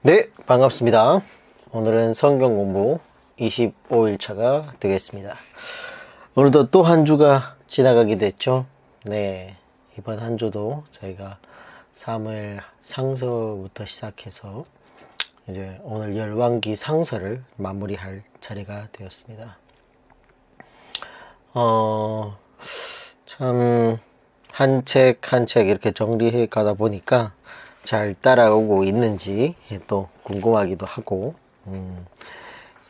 네, 반갑습니다. 오늘은 성경 공부 25일차가 되겠습니다. 오늘도 또 한 주가 지나가게 됐죠. 네, 이번 한 주도 저희가 사무엘 상서부터 시작해서 이제 오늘 열왕기 상서를 마무리할 자리가 되었습니다. 참 한 책 한 책 이렇게 정리해 가다 보니까 잘 따라오고 있는지 또 궁금하기도 하고,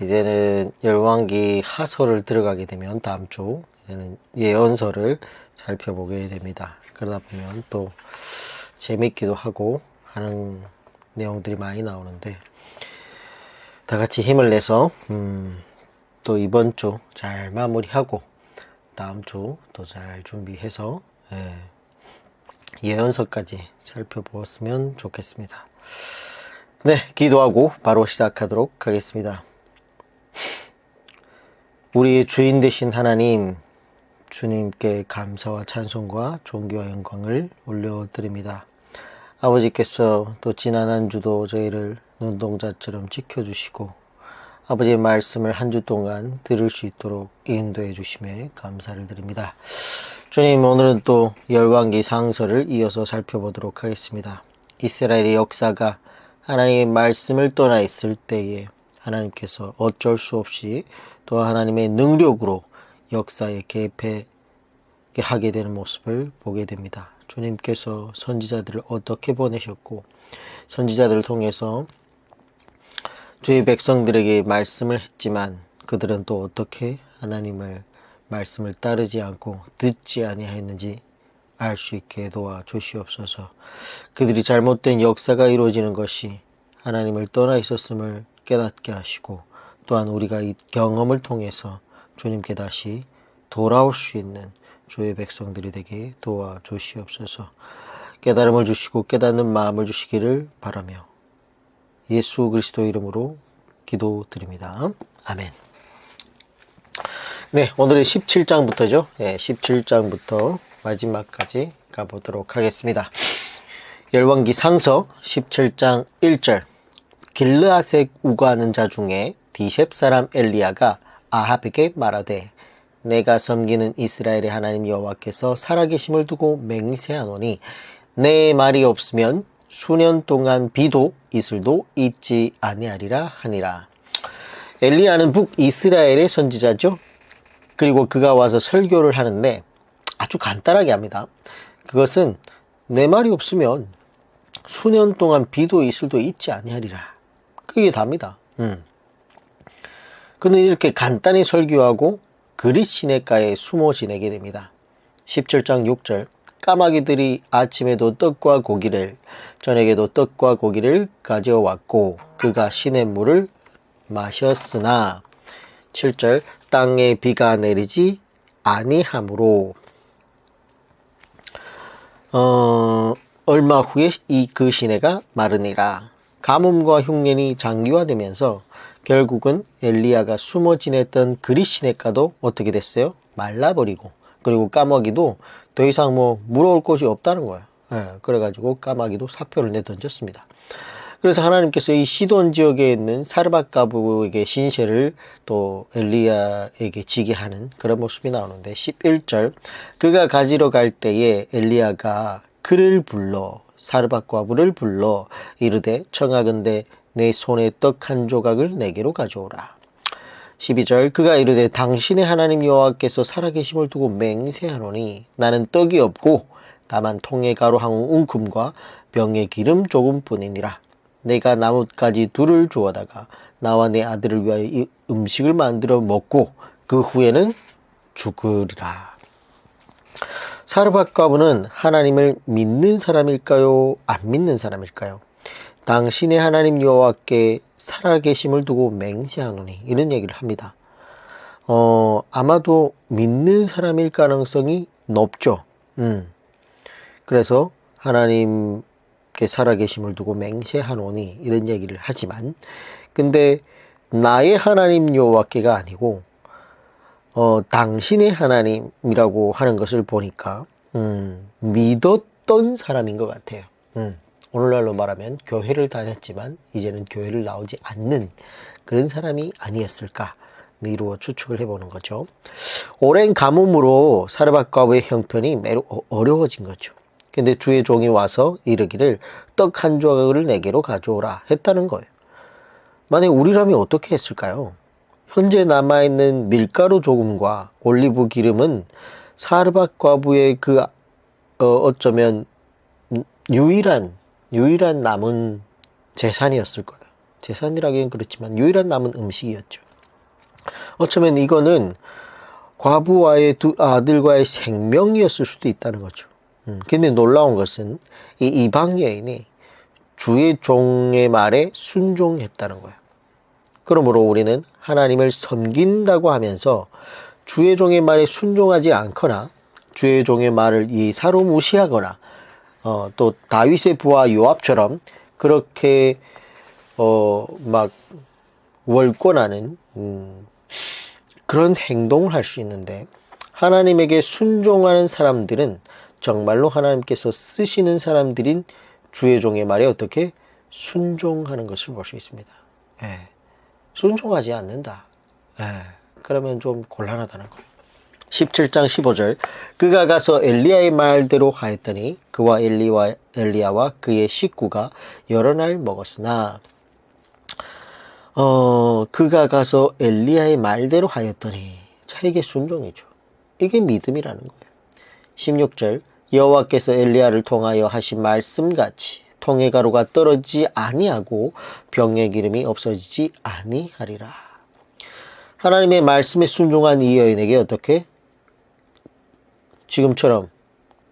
이제는 열왕기 하서를 들어가게 되면 다음 주 이제는 예언서를 살펴보게 됩니다. 그러다 보면 또 재밌기도 하고 하는 내용들이 많이 나오는데, 다 같이 힘을 내서 또 이번 주 잘 마무리하고 다음 주 또 잘 준비해서 예언서까지 살펴보았으면 좋겠습니다. 네, 기도하고 바로 시작하도록 하겠습니다. 우리 주인 되신 하나님, 주님께 감사와 찬송과 존귀와 영광을 올려드립니다. 아버지께서 또 지난 한 주도 저희를 눈동자처럼 지켜주시고 아버지의 말씀을 한 주 동안 들을 수 있도록 인도해 주심에 감사를 드립니다. 주님, 오늘은 또 열왕기 상서를 이어서 살펴보도록 하겠습니다. 이스라엘의 역사가 하나님의 말씀을 떠나 있을 때에 하나님께서 어쩔 수 없이 또 하나님의 능력으로 역사에 개입하게 하게 되는 모습을 보게 됩니다. 주님께서 선지자들을 어떻게 보내셨고 선지자들을 통해서 주의 백성들에게 말씀을 했지만 그들은 또 어떻게 하나님의 말씀을 따르지 않고 듣지 아니하였는지 알 수 있게 도와 주시옵소서. 그들이 잘못된 역사가 이루어지는 것이 하나님을 떠나 있었음을 깨닫게 하시고 또한 우리가 이 경험을 통해서 주님께 다시 돌아올 수 있는 주의 백성들이 되게 도와 주시옵소서. 깨달음을 주시고 깨닫는 마음을 주시기를 바라며 예수 그리스도 이름으로 기도드립니다. 아멘. 네, 오늘은 17장부터죠. 17장부터 마지막까지 가보도록 하겠습니다. 열왕기 상서 17장 1절. 길르앗에 우거하는 자 중에 디셉 사람 엘리야가 아합에게 말하되 내가 섬기는 이스라엘의 하나님 여호와께서 살아계심을 두고 맹세하노니 내 말이 없으면 수년 동안 비도 이슬도 있지 아니하리라 하니라. 엘리야는 북이스라엘의 선지자죠. 그리고 그가 와서 설교를 하는데 아주 간단하게 합니다. 그것은 내 말이 없으면 수년 동안 비도 이슬도 있지 아니하리라. 그게 답니다. 그는 이렇게 간단히 설교하고 그릿 시냇가에 숨어 지내게 됩니다. 17장 6절. 까마귀들이 아침에도 떡과 고기를 저녁에도 떡과 고기를 가져왔고 그가 시냇물을 마셨으나 7절. 땅에 비가 내리지 아니하므로 얼마 후에 그 시내가 마르니라. 가뭄과 흉년이 장기화되면서 결국은 엘리야가 숨어 지냈던 그릿 시냇가도 어떻게 됐어요? 말라버리고 그리고 까마귀도 더 이상 물어올 곳이 없다는 거야. 그래가지고 까마귀도 사표를 내던졌습니다. 그래서 하나님께서 이 시돈 지역에 있는 사르밧가부에게 신세를 또 엘리야에게 지게 하는 그런 모습이 나오는데 11절. 그가 가지러 갈 때에 엘리야가 그를 불러 사르밧가부를 불러 이르되 청하건대 내 손에 떡 한 조각을 내게로 가져오라. 12절. 그가 이르되 당신의 하나님 여호와께서 살아계심을 두고 맹세하노니 나는 떡이 없고 다만 통에 가루 한 웅큼과 병에 기름 조금뿐이니라. 내가 나뭇가지 둘을 주워다가 나와 내 아들을 위하여 이 음식을 만들어 먹고 그 후에는 죽으리라. 사르밧가부는 하나님을 믿는 사람일까요? 안 믿는 사람일까요? 당신의 하나님 여호와께 살아계심을 두고 맹세하노니 이런 얘기를 합니다. 아마도 믿는 사람일 가능성이 높죠. 그래서 하나님께 살아계심을 두고 맹세하노니 이런 얘기를 하지만 근데 나의 하나님 여호와께가 아니고 당신의 하나님이라고 하는 것을 보니까 믿었던 사람인 것 같아요. 오늘날로 말하면 교회를 다녔지만 이제는 교회를 나오지 않는 그런 사람이 아니었을까 미루어 추측을 해보는 거죠. 오랜 가뭄으로 사르밧 과부의 형편이 매우 어려워진 거죠. 근데 주의 종이 와서 이르기를 떡 한 조각을 내게로 가져오라 했다는 거예요. 만약 우리라면 어떻게 했을까요? 현재 남아있는 밀가루 조금과 올리브 기름은 사르밧 과부의 어쩌면 유일한 남은 재산이었을 거예요. 재산이라기엔 그렇지만 유일한 남은 음식이었죠. 어쩌면 이거는 과부와의 두 아들과의 생명이었을 수도 있다는 거죠. 근데 놀라운 것은 이 이방 여인이 주의 종의 말에 순종했다는 거예요. 그러므로 우리는 하나님을 섬긴다고 하면서 주의 종의 말에 순종하지 않거나 주의 종의 말을 이사로 무시하거나 또 다윗의 부하 요압처럼 그렇게 막 월권하는 그런 행동을 할 수 있는데, 하나님에게 순종하는 사람들은 정말로 하나님께서 쓰시는 사람들인 주의 종의 말에 어떻게 순종하는 것을 볼 수 있습니다. 순종하지 않는다. 그러면 좀 곤란하다는 거예요. 17장 15절 그가 가서 엘리야의 말대로 하였더니 그와 엘리야와 그의 식구가 여러 날 먹었으나 그가 가서 엘리야의 말대로 하였더니, 자, 이게 순종이죠. 이게 믿음이라는 거예요. 16절 여호와께서 엘리야를 통하여 하신 말씀같이 통의 가루가 떨어지지 아니하고 병의 기름이 없어지지 아니하리라. 하나님의 말씀에 순종한 이 여인에게 어떻게 지금처럼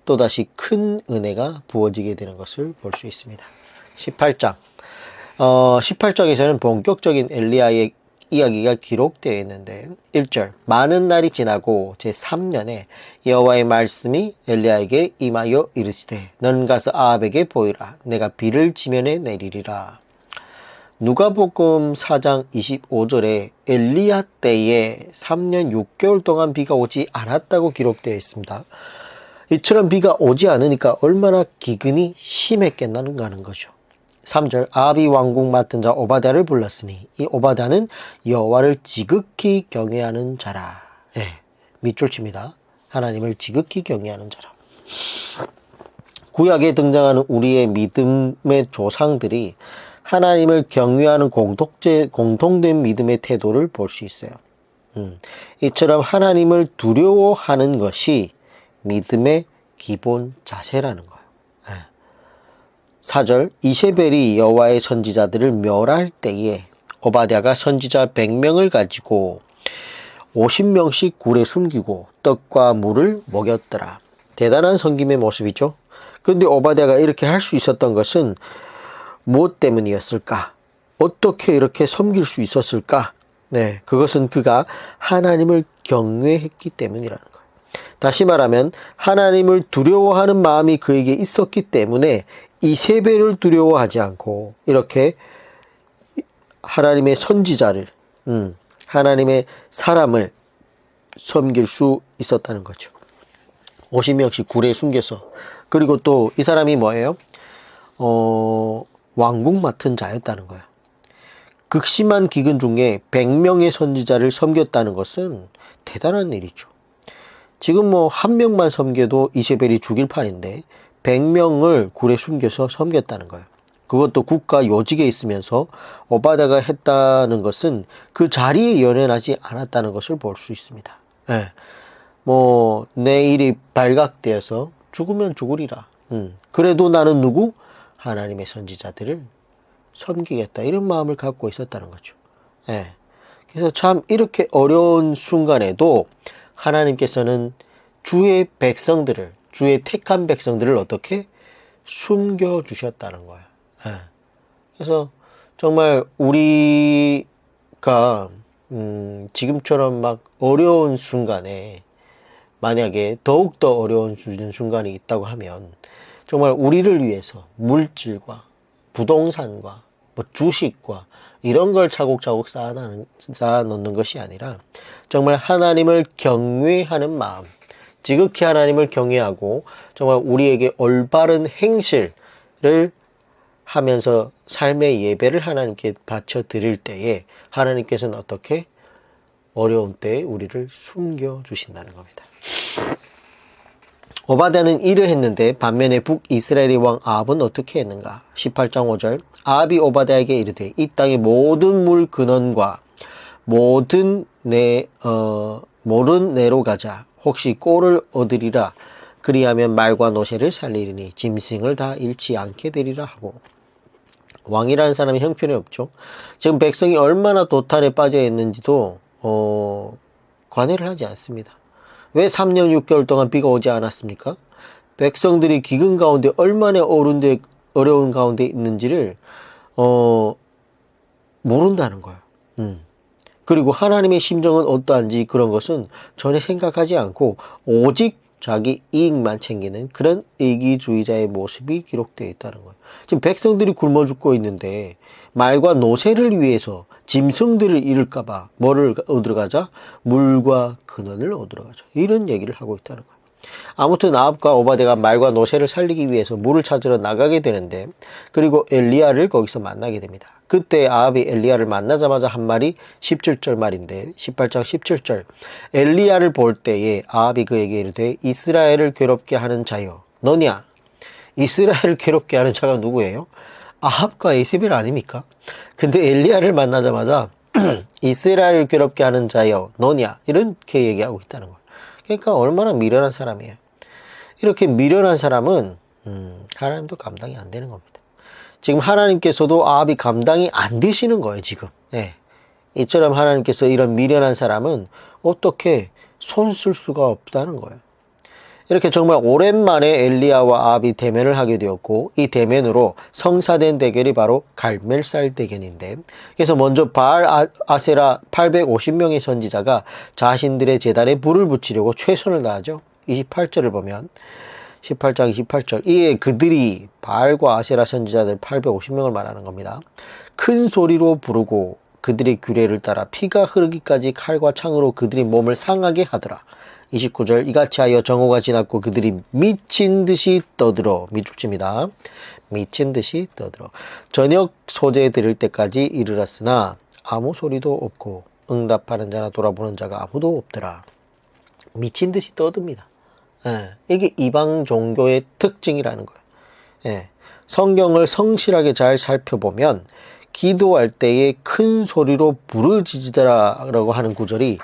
또다시 큰 은혜가 부어지게 되는 것을 볼 수 있습니다. 18장 18장에서는 본격적인 엘리야의 이야기가 기록되어 있는데 1절 많은 날이 지나고 제3년에 여호와의 말씀이 엘리야에게 임하여 이르시되 너는 가서 아합에게 보이라. 내가 비를 지면에 내리리라. 누가복음 4장 25절에 엘리야 때에 3년 6개월 동안 비가 오지 않았다고 기록되어 있습니다. 이처럼 비가 오지 않으니까 얼마나 기근이 심했겠나는 하는 거죠. 3절 아합이 왕궁 맡은 자 오바댜를 불렀으니 이 오바댜는 여호와를 지극히 경외하는 자라. 밑줄 칩니다. 하나님을 지극히 경외하는 자라. 구약에 등장하는 우리의 믿음의 조상들이 하나님을 경외하는 공통된 믿음의 태도를 볼 수 있어요. 이처럼 하나님을 두려워하는 것이 믿음의 기본 자세라는 거예요. 4절 이세벨이 여호와의 선지자들을 멸할 때에 오바댜가 선지자 100명을 가지고 50명씩 굴에 숨기고 떡과 물을 먹였더라. 대단한 섬김의 모습이죠. 그런데 오바댜가 이렇게 할 수 있었던 것은 무엇 때문이었을까? 어떻게 이렇게 섬길 수 있었을까? 그것은 그가 하나님을 경외했기 때문이라는 거예요. 다시 말하면 하나님을 두려워하는 마음이 그에게 있었기 때문에 이세벨을 두려워하지 않고 이렇게 하나님의 선지자를, 하나님의 사람을 섬길 수 있었다는 거죠. 50명씩 굴에 숨겨서. 그리고 또 이 사람이 뭐예요? 왕궁 맡은 자였다는 거야. 극심한 기근 중에 100명의 선지자를 섬겼다는 것은 대단한 일이죠. 지금 한 명만 섬겨도 이세벨이 죽일 판인데 100명을 굴에 숨겨서 섬겼다는 거예요. 그것도 국가 요직에 있으면서 오바댜가 했다는 것은 그 자리에 연연하지 않았다는 것을 볼 수 있습니다. 내일이 발각되어서 죽으면 죽으리라. 그래도 나는 누구? 하나님의 선지자들을 섬기겠다. 이런 마음을 갖고 있었다는 거죠. 그래서 참 이렇게 어려운 순간에도 하나님께서는 주의 백성들을, 주의 택한 백성들을 어떻게 숨겨주셨다는 거예요. 그래서 정말 우리가 지금처럼 막 어려운 순간에 만약에 더욱더 어려운 순간이 있다고 하면 정말 우리를 위해서 물질과 부동산과 주식과 이런 걸 차곡차곡 쌓아놓는 것이 아니라 정말 하나님을 경외하는 마음, 지극히 하나님을 경외하고 정말 우리에게 올바른 행실을 하면서 삶의 예배를 하나님께 바쳐 드릴 때에 하나님께서는 어떻게 어려운 때에 우리를 숨겨주신다는 겁니다. 오바댜는 이를 했는데 반면에 북이스라엘의 왕 아합은 어떻게 했는가? 18장 5절 아합이 오바댜에게 이르되 이 땅의 모든 물 근원과 모든 내로 가자. 혹시 꼴을 얻으리라. 그리하면 말과 노새를 살리리니 짐승을 다 잃지 않게 되리라 하고. 왕이라는 사람이 형편이 없죠. 지금 백성이 얼마나 도탄에 빠져 있는지도 관여를 하지 않습니다. 왜 3년 6개월 동안 비가 오지 않았습니까? 백성들이 기근 가운데 얼마나 어려운 가운데 있는지를 모른다는 거예요. 그리고 하나님의 심정은 어떠한지 그런 것은 전혀 생각하지 않고 오직 자기 이익만 챙기는 그런 이기주의자의 모습이 기록되어 있다는 거예요. 지금 백성들이 굶어 죽고 있는데 말과 노새를 위해서 짐승들을 잃을까봐 뭐를 얻으러 가자? 물과 근원을 얻으러 가자. 이런 얘기를 하고 있다는 거예요. 아무튼 아합과 오바댜가 말과 노새를 살리기 위해서 물을 찾으러 나가게 되는데 그리고 엘리야를 거기서 만나게 됩니다. 그때 아합이 엘리야를 만나자마자 한 말이 17절 말인데 18장 17절 엘리야를 볼 때에 아합이 그에게 이르되 이스라엘을 괴롭게 하는 자여 너냐? 이스라엘을 괴롭게 하는 자가 누구예요? 아합과 에세벨 아닙니까? 근데 엘리야를 만나자마자 이스라엘을 괴롭게 하는 자여 너냐? 이렇게 얘기하고 있다는 거예요. 그러니까 얼마나 미련한 사람이에요. 이렇게 미련한 사람은 하나님도 감당이 안 되는 겁니다. 지금 하나님께서도 아합이 감당이 안 되시는 거예요, 지금. 네. 이처럼 하나님께서 이런 미련한 사람은 어떻게 손 쓸 수가 없다는 거예요. 이렇게 정말 오랜만에 엘리야와 아합이 대면을 하게 되었고 이 대면으로 성사된 대결이 바로 갈멜살 대결인데 그래서 먼저 바알 아세라 850명의 선지자가 자신들의 제단에 불을 붙이려고 최선을 다하죠. 28절을 보면 18장 28절 이에 그들이 바알과 아세라 선지자들 850명을 말하는 겁니다. 큰 소리로 부르고 그들의 규례를 따라 피가 흐르기까지 칼과 창으로 그들의 몸을 상하게 하더라. 29절 이같이 하여 정오가 지났고 그들이 미친 듯이 떠들어 미죽집니다. 미친 듯이 떠들어 저녁 소재 드릴 때까지 이르렀으나 아무 소리도 없고 응답하는 자나 돌아보는 자가 아무도 없더라. 미친 듯이 떠듭니다. 예, 이게 이방 종교의 특징이라는 거예요. 예, 성경을 성실하게 잘 살펴보면 기도할 때에 큰 소리로 부르짖으라라고 하는 구절이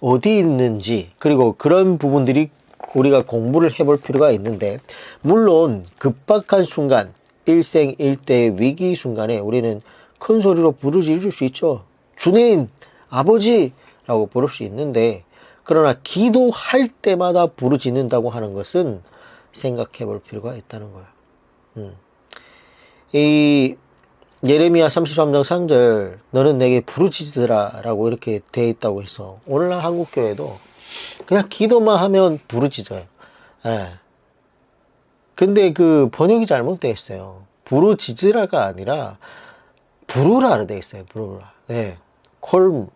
어디 있는지 그리고 그런 부분들이 우리가 공부를 해볼 필요가 있는데 물론 급박한 순간 일생일대의 위기 순간에 우리는 큰 소리로 부르짖을 수 있죠. 주님, 아버지 라고 부를 수 있는데 그러나 기도할 때마다 부르짖는다고 하는 것은 생각해 볼 필요가 있다는 거예요. 이 예레미야 33장 3절 너는 내게 부르짖으라 라고 이렇게 되어 있다고 해서 오늘날 한국교회도 그냥 기도만 하면 부르짖어요. 예. 근데 그 번역이 잘못되어 있어요. 부르짖으라가 아니라 부르라로 되어 있어요. 부르라. 예. call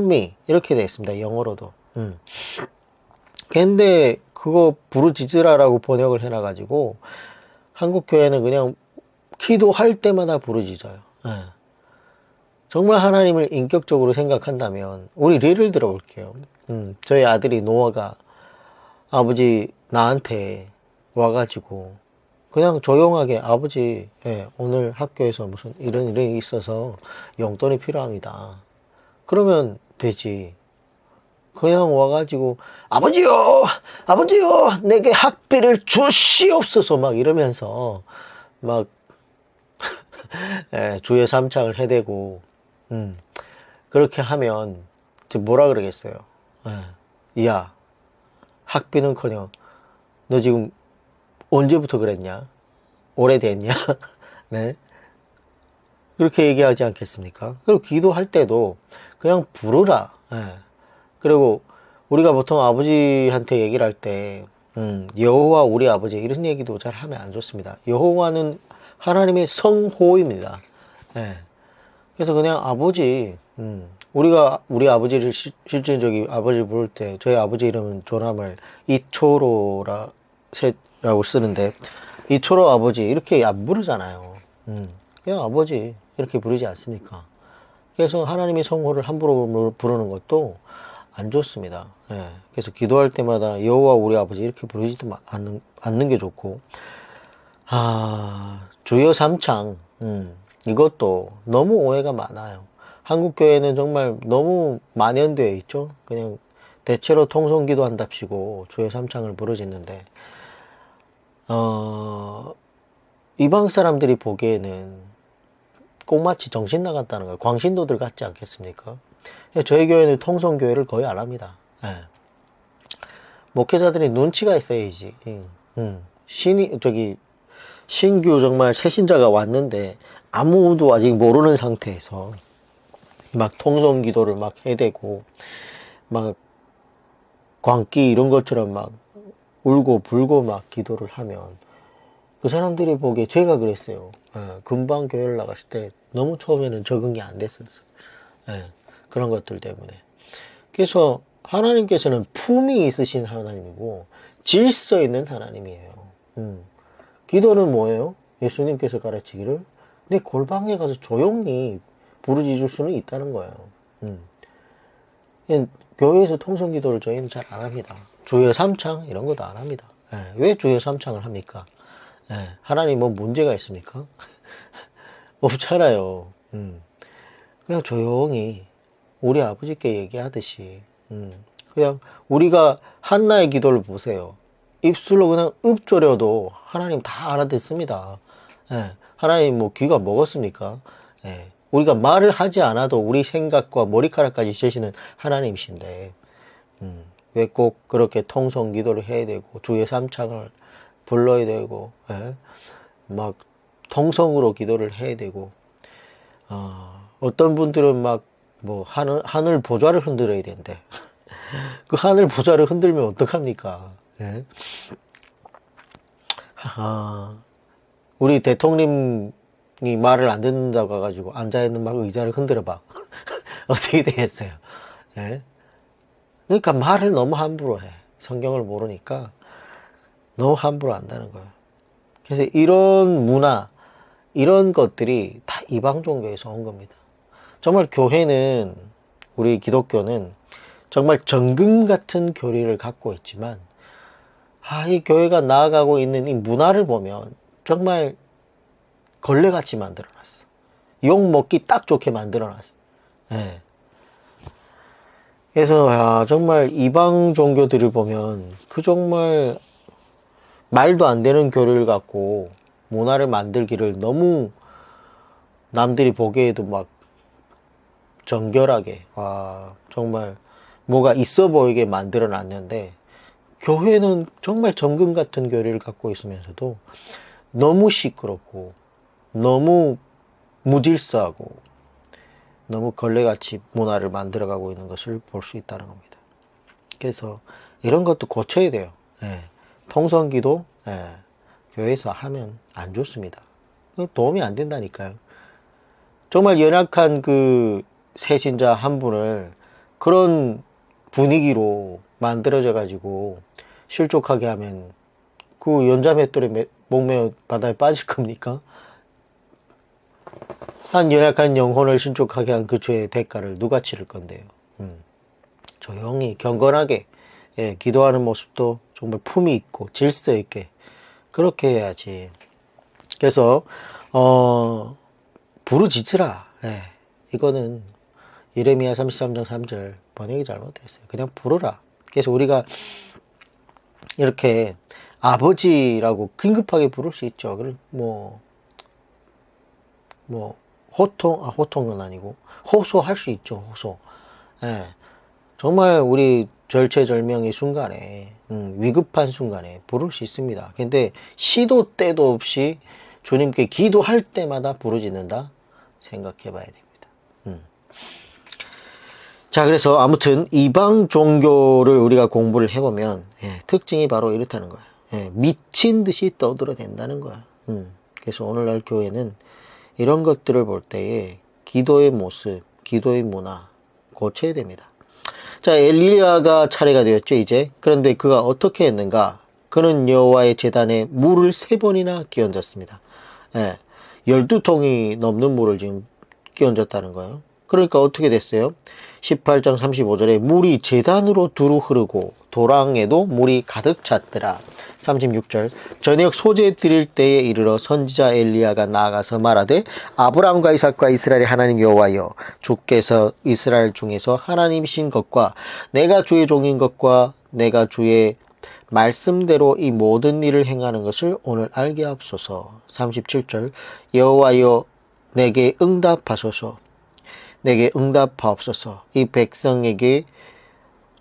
me 이렇게 되어 있습니다. 영어로도. 근데 그거 부르짖으라라고 번역을 해놔가지고 한국교회는 그냥 기도할 때마다 부르짖어요. 예. 정말 하나님을 인격적으로 생각한다면 우리 예를 들어 볼게요. 저희 아들이 노아가 아버지 나한테 와가지고 그냥 조용하게 아버지 오늘 학교에서 무슨 이런 일이 있어서 용돈이 필요합니다. 그러면 되지. 그냥 와가지고 아버지요 내게 학비를 주시옵소서 막 이러면서 막 주여 삼창을 해대고 그렇게 하면 뭐라 그러겠어요. 야 학비는커녕 너 지금 언제부터 그랬냐? 오래됐냐? 네. 그렇게 얘기하지 않겠습니까? 그리고 기도할 때도 그냥 부르라. 그리고 우리가 보통 아버지한테 얘기를 할 때 여호와 우리 아버지 이런 얘기도 잘 하면 안 좋습니다. 여호와는 하나님의 성호입니다. 그래서 그냥 아버지 우리가 우리 아버지를 실질적인 아버지 부를 때 저희 아버지 이름은 조남을 이초로라고 쓰는데 이초로 아버지 이렇게 안 부르잖아요. 그냥 아버지 이렇게 부르지 않습니까? 그래서 하나님의 성호를 함부로 부르는 것도 안 좋습니다. 예. 그래서 기도할 때마다 여호와 우리 아버지 이렇게 부르지도 않는 게 좋고, 주여 삼창, 이것도 너무 오해가 많아요. 한국 교회는 정말 너무 만연되어 있죠. 그냥 대체로 통성기도 한답시고 주여 삼창을 부르짖는데, 이방 사람들이 보기에는 꼭마치 정신 나갔다는 거예요. 광신도들 같지 않겠습니까? 저희 교회는 통성교회를 거의 안 합니다. 예. 목회자들이 눈치가 있어야지. 신규 정말 새신자가 왔는데 아무도 아직 모르는 상태에서 막 통성기도를 막 해대고 막 광기 이런 것처럼 막 울고 불고 막 기도를 하면 그 사람들이 보기에 제가 그랬어요. 금방 교회를 나갔을 때 너무 처음에는 적응이 안 됐었어요. 그런 것들 때문에. 그래서 하나님께서는 품이 있으신 하나님이고 질서 있는 하나님이에요. 기도는 뭐예요? 예수님께서 가르치기를 내 골방에 가서 조용히 부르짖을 수는 있다는 거예요. 교회에서 통성기도를 저희는 잘 안 합니다. 주여 삼창 이런 것도 안 합니다. 왜 주여 삼창을 합니까? 하나님 뭐 문제가 있습니까? 없잖아요. 그냥 조용히 우리 아버지께 얘기하듯이 그냥 우리가 한나의 기도를 보세요. 입술로 그냥 읊조려도 하나님 다 알아듣습니다. 하나님 뭐 귀가 먹었습니까? 우리가 말을 하지 않아도 우리 생각과 머리카락까지 재시는 하나님이신데 왜 꼭 그렇게 통성 기도를 해야 되고 주의 삼창을 불러야 되고 막 통성으로 기도를 해야 되고 어떤 분들은 막 뭐 하늘 보좌를 흔들어야 된대. 그 하늘 보좌를 흔들면 어떡합니까? 우리 대통령이 말을 안 듣는다고 해가지고 앉아있는 막 의자를 흔들어봐. 어떻게 되겠어요? 그러니까 말을 너무 함부로 해. 성경을 모르니까 너무 함부로 한다는 거예요. 그래서 이런 문화, 이런 것들이 다 이방 종교에서 온 겁니다. 정말 교회는, 우리 기독교는 정말 정금 같은 교리를 갖고 있지만, 이 교회가 나아가고 있는 이 문화를 보면 정말 걸레같이 만들어놨어. 욕 먹기 딱 좋게 만들어놨어. 그래서 정말 이방 종교들을 보면 그 정말 말도 안 되는 교리를 갖고 문화를 만들기를 너무 남들이 보기에도 막 정결하게 정말 뭐가 있어 보이게 만들어 놨는데, 교회는 정말 정금 같은 교리를 갖고 있으면서도 너무 시끄럽고 너무 무질서하고 너무 걸레같이 문화를 만들어가고 있는 것을 볼 수 있다는 겁니다. 그래서 이런 것도 고쳐야 돼요. 통성기도 교회에서 하면 안 좋습니다. 도움이 안 된다니까요. 정말 연약한 그 새신자 한 분을 그런 분위기로 만들어져 가지고 실족하게 하면 그 연자맷돌에 목매어 바다에 빠질 겁니까? 한 연약한 영혼을 신족하게 한 그 죄의 대가를 누가 치를 건데요. 조용히 경건하게 기도하는 모습도 정말 품이 있고 질서 있게 그렇게 해야지. 그래서 부르짖으라. 이거는 예레미야 33장 3절 번역이 잘못됐어요. 그냥 부르라. 그래서 우리가 이렇게 아버지라고 긴급하게 부를 수 있죠. 그럼 호통은 아니고 호소할 수 있죠. 호소. 정말 우리 절체절명의 순간에 위급한 순간에 부를 수 있습니다. 근데 시도 때도 없이 주님께 기도할 때마다 부르짖는다 생각해 봐야 됩니다. 자, 그래서 아무튼 이방 종교를 우리가 공부를 해보면 특징이 바로 이렇다는 거야. 미친 듯이 떠들어댄다는 거야. 그래서 오늘날 교회는 이런 것들을 볼 때에 기도의 모습, 기도의 문화 고쳐야 됩니다. 자, 엘리야가 차례가 되었죠, 이제. 그런데 그가 어떻게 했는가? 그는 여호와의 제단에 물을 3번이나 끼얹었습니다. 12통이 넘는 물을 지금 끼얹었다는 거예요. 그러니까 어떻게 됐어요? 18장 35절에 물이 제단으로 두루 흐르고 도랑에도 물이 가득 찼더라. 36절 저녁 소재 드릴 때에 이르러 선지자 엘리야가 나아가서 말하되 아브라함과 이삭과 이스라엘의 하나님 여호와여 주께서 이스라엘 중에서 하나님이신 것과 내가 주의 종인 것과 내가 주의 말씀대로 이 모든 일을 행하는 것을 오늘 알게 하옵소서. 37절 여호와여 내게 응답하소서. 내게 응답하옵소서. 이 백성에게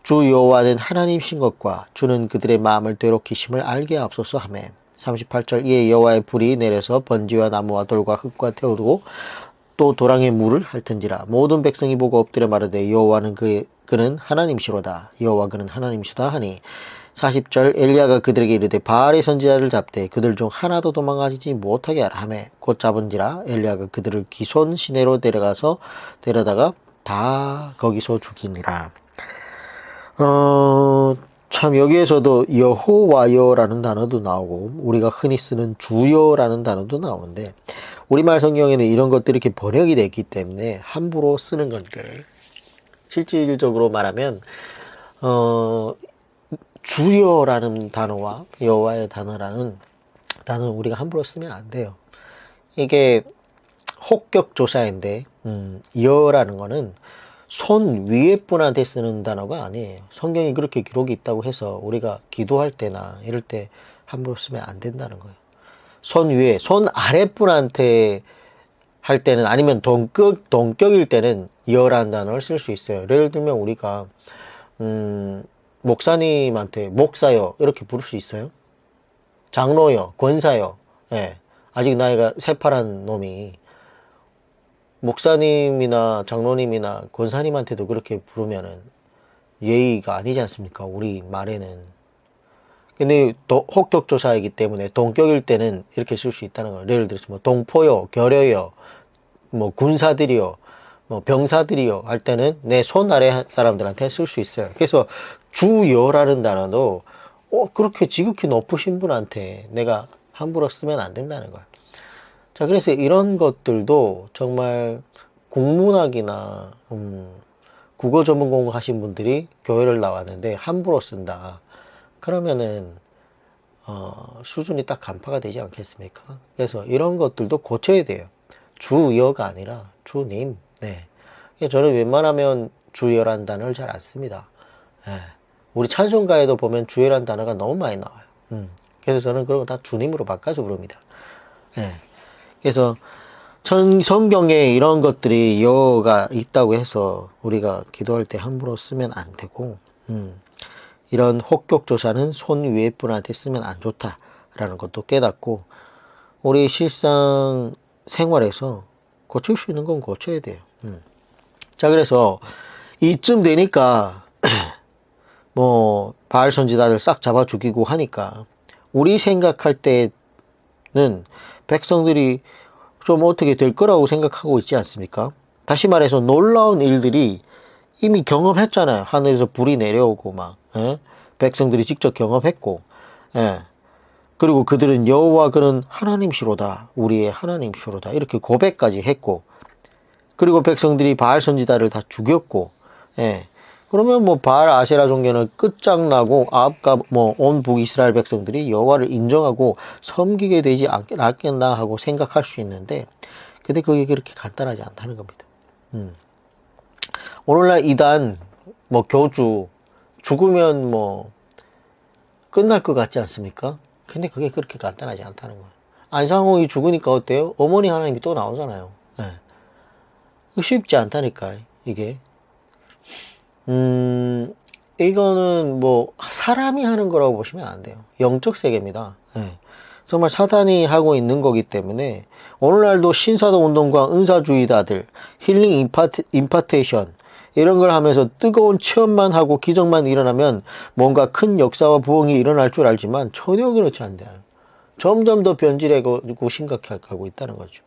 주 여호와는 하나님이신 것과 주는 그들의 마음을 되돌이키심을 알게 하옵소서 하매 38절 이에 여호와의 불이 내려서 번지와 나무와 돌과 흙과 태우고 또 도랑에 물을 핥은지라 모든 백성이 보고 엎드려 말하되 여호와는 그는 하나님이시로다. 여호와 그는 하나님이시다 하니 40절 엘리야가 그들에게 이르되 바알의 선지자를 잡되 그들 중 하나도 도망가지 못하게 하라 하매 곧 잡은지라 엘리야가 그들을 기손 시내로 데려다가 다 거기서 죽이니라. 참 여기에서도 여호와여라는 단어도 나오고 우리가 흔히 쓰는 주여라는 단어도 나오는데 우리말 성경에는 이런 것들이 이렇게 번역이 됐기 때문에 함부로 쓰는 건데 실질적으로 말하면 주여라는 단어와 여호와의 단어라는 단어는 우리가 함부로 쓰면 안 돼요. 이게 혹격조사인데 여라는 거는 손 위에 분한테 쓰는 단어가 아니에요. 성경이 그렇게 기록이 있다고 해서 우리가 기도할 때나 이럴 때 함부로 쓰면 안 된다는 거예요. 손 위에, 손 아래 분한테 할 때는 아니면 동격일 때는 여라는 단어를 쓸 수 있어요. 예를 들면 우리가 목사님한테 목사요 이렇게 부를 수 있어요? 장로요, 권사요. 예. 아직 나이가 새파란 놈이 목사님이나 장로님이나 권사님한테도 그렇게 부르면은 예의가 아니지 않습니까? 우리 말에는. 근데 혹격조사이기 때문에 동격일 때는 이렇게 쓸 수 있다는 거예요. 예를 들어서 뭐 동포요, 결여요, 뭐 군사들이요, 뭐 병사들이요 할 때는 내 손 아래 사람들한테 쓸 수 있어요. 그래서 주여라는 단어도 그렇게 지극히 높으신 분한테 내가 함부로 쓰면 안 된다는 거예요. 자, 그래서 이런 것들도 정말 국문학이나 국어 전문 공부하신 분들이 교회를 나왔는데 함부로 쓴다. 그러면은 수준이 딱 간파가 되지 않겠습니까? 그래서 이런 것들도 고쳐야 돼요. 주여가 아니라 주님. 네. 저는 웬만하면 주여라는 단어를 잘 안 씁니다. 네. 우리 찬송가에도 보면 주여라는 단어가 너무 많이 나와요. 그래서 저는 그런 거 다 주님으로 바꿔서 부릅니다. 네. 그래서 성경에 이런 것들이 여가 있다고 해서 우리가 기도할 때 함부로 쓰면 안 되고 이런 혹격조사는 손 위에 분한테 쓰면 안 좋다라는 것도 깨닫고 우리 실상 생활에서 고칠 수 있는 건 고쳐야 돼요. 자, 그래서 이쯤 되니까 뭐 바알 선지자들 싹 잡아 죽이고 하니까 우리 생각할 때는 백성들이 좀 어떻게 될 거라고 생각하고 있지 않습니까? 다시 말해서 놀라운 일들이 이미 경험했잖아요. 하늘에서 불이 내려오고 막 백성들이 직접 경험했고 그리고 그들은 여호와 그는 하나님시로다. 우리의 하나님시로다. 이렇게 고백까지 했고 그리고 백성들이 바알 선지자를 다 죽였고 그러면 뭐 바알 아세라 종교는 끝장나고 아합과 뭐 온 북이스라엘 백성들이 여호와를 인정하고 섬기게 되지 않겠나 하고 생각할 수 있는데 근데 그게 그렇게 간단하지 않다는 겁니다. 오늘날 이단 뭐 교주 죽으면 뭐 끝날 것 같지 않습니까? 근데 그게 그렇게 간단하지 않다는 거예요. 안상홍이 죽으니까 어때요? 어머니 하나님이 또 나오잖아요. 쉽지 않다니까 이게. 이거는 뭐 사람이 하는 거라고 보시면 안 돼요. 영적 세계입니다. 정말 사단이 하고 있는 거기 때문에 오늘날도 신사도 운동과 은사주의자들 힐링 임파테이션 이런 걸 하면서 뜨거운 체험만 하고 기적만 일어나면 뭔가 큰 역사와 부흥이 일어날 줄 알지만 전혀 그렇지 않대요. 점점 더 변질하고 심각해가고 있다는 거죠.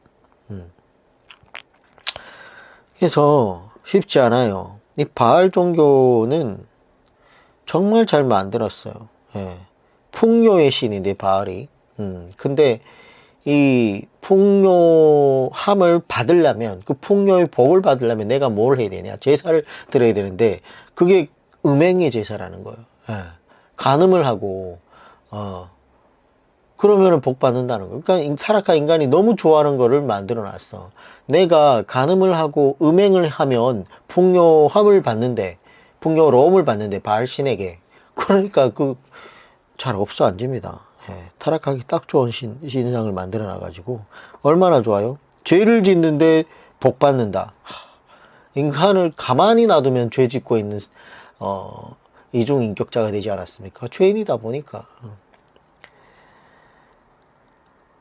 그래서 쉽지 않아요. 이 바알 종교는 정말 잘 만들었어요. 풍요의 신인데 바알이. 근데 이 풍요함을 받으려면, 그 풍요의 복을 받으려면 내가 뭘 해야 되냐? 제사를 드려야 되는데, 그게 음행의 제사라는 거예요. 예. 간음을 하고, 그러면은 복 받는다는 거예요. 그러니까 타락한 인간이 너무 좋아하는 거를 만들어 놨어. 내가 간음을 하고 음행을 하면 풍요함을 받는데, 풍요로움을 받는데, 바알신에게. 그러니까 잘 없어 앉습니다. 예, 타락하기 딱 좋은 신상을 만들어 놔가지고 얼마나 좋아요? 죄를 짓는데 복 받는다. 인간을 가만히 놔두면 죄 짓고 있는 이중인격자가 되지 않았습니까? 죄인이다 보니까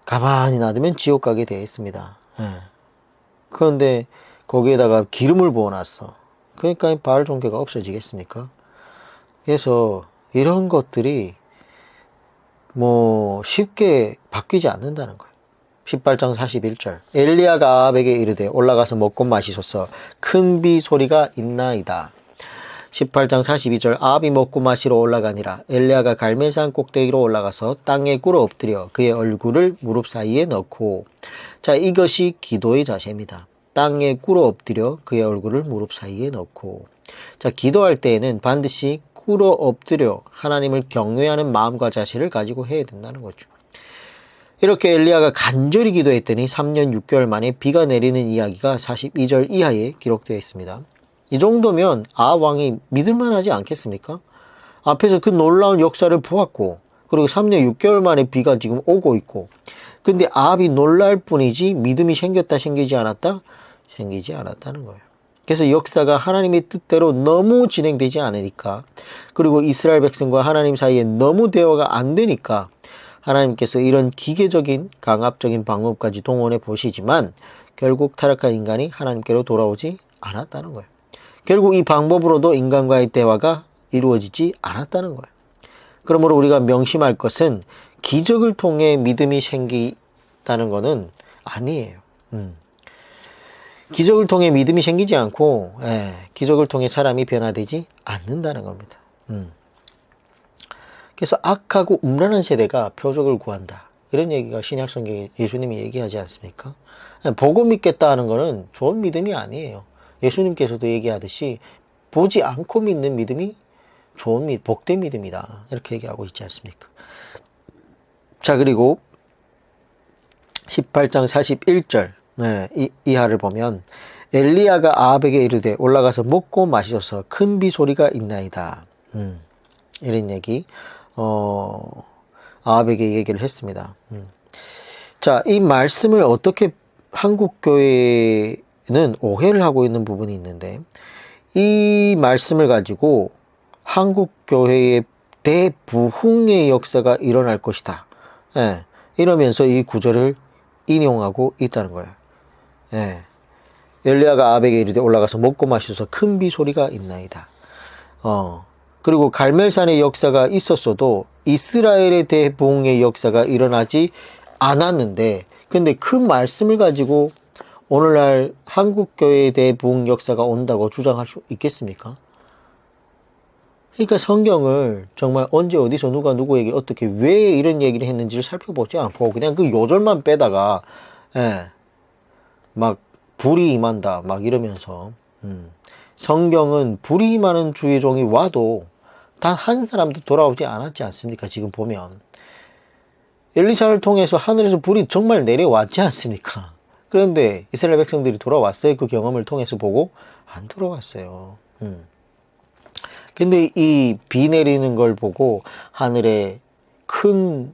가만히 놔두면 지옥 가게 되어 있습니다. 예. 그런데 거기에다가 기름을 부어놨어. 그러니까 바알 종교가 없어지겠습니까? 그래서 이런 것들이 쉽게 바뀌지 않는다는 거예요. 18장 41절. 엘리야가 아합에게 이르되 올라가서 먹고 마시소서 큰 비 소리가 있나이다. 18장 42절. 아합이 먹고 마시러 올라가니라. 엘리야가 갈멜산 꼭대기로 올라가서 땅에 꿇어 엎드려 그의 얼굴을 무릎 사이에 넣고. 자, 이것이 기도의 자세입니다. 땅에 꿇어 엎드려 그의 얼굴을 무릎 사이에 넣고. 자, 기도할 때에는 반드시 꿇어 엎드려 하나님을 경외하는 마음과 자세를 가지고 해야 된다는 거죠. 이렇게 엘리야가 간절히 기도했더니 3년 6개월 만에 비가 내리는 이야기가 42절 이하에 기록되어 있습니다. 이 정도면 아합 왕이 믿을만하지 않겠습니까? 앞에서 그 놀라운 역사를 보았고, 그리고 3년 6개월 만에 비가 지금 오고 있고, 근데 아합이 놀랄 뿐이지 믿음이 생겼다 생기지 않았다? 생기지 않았다는 거예요. 그래서 역사가 하나님의 뜻대로 너무 진행되지 않으니까, 그리고 이스라엘 백성과 하나님 사이에 너무 대화가 안 되니까 하나님께서 이런 기계적인 강압적인 방법까지 동원해 보시지만 결국 타락한 인간이 하나님께로 돌아오지 않았다는 거예요. 결국 이 방법으로도 인간과의 대화가 이루어지지 않았다는 거예요. 그러므로 우리가 명심할 것은 기적을 통해 믿음이 생기다는 것은 아니에요. 기적을 통해 믿음이 생기지 않고, 기적을 통해 사람이 변화되지 않는다는 겁니다. 그래서 악하고 음란한 세대가 표적을 구한다. 이런 얘기가 신약성경에 예수님이 얘기하지 않습니까? 보고 믿겠다 하는 것은 좋은 믿음이 아니에요. 예수님께서도 얘기하듯이 보지 않고 믿는 믿음이 좋은 복된 믿음이다. 이렇게 얘기하고 있지 않습니까? 자, 그리고 18장 41절 이하를 보면 엘리야가 아합에게 이르되 올라가서 먹고 마시소서 큰 비 소리가 있나이다. 이런 얘기 아합에게 얘기를 했습니다. 자, 이 말씀을 어떻게 한국교회는 오해를 하고 있는 부분이 있는데, 이 말씀을 가지고 한국교회의 대부흥의 역사가 일어날 것이다. 이러면서 이 구절을 인용하고 있다는 거예요. 엘리야가 아합에게 이르되 올라가서 먹고 마시소서 큰 비 소리가 있나이다. 그리고 갈멜산의 역사가 있었어도 이스라엘의 대부흥의 역사가 일어나지 않았는데, 근데 그 말씀을 가지고 오늘날 한국교회의 대부흥 역사가 온다고 주장할 수 있겠습니까? 그러니까 성경을 정말 언제 어디서 누가 누구에게 어떻게 왜 이런 얘기를 했는지를 살펴보지 않고 그냥 그 요절만 빼다가 막 불이 임한다 막 이러면서 성경은 불이 임하는 주의 종이 와도 단 한 사람도 돌아오지 않았지 않습니까? 지금 보면 엘리사를 통해서 하늘에서 불이 정말 내려왔지 않습니까? 그런데 이스라엘 백성들이 돌아왔어요? 그 경험을 통해서 보고 안 돌아왔어요. 근데 이 비 내리는 걸 보고 하늘에 큰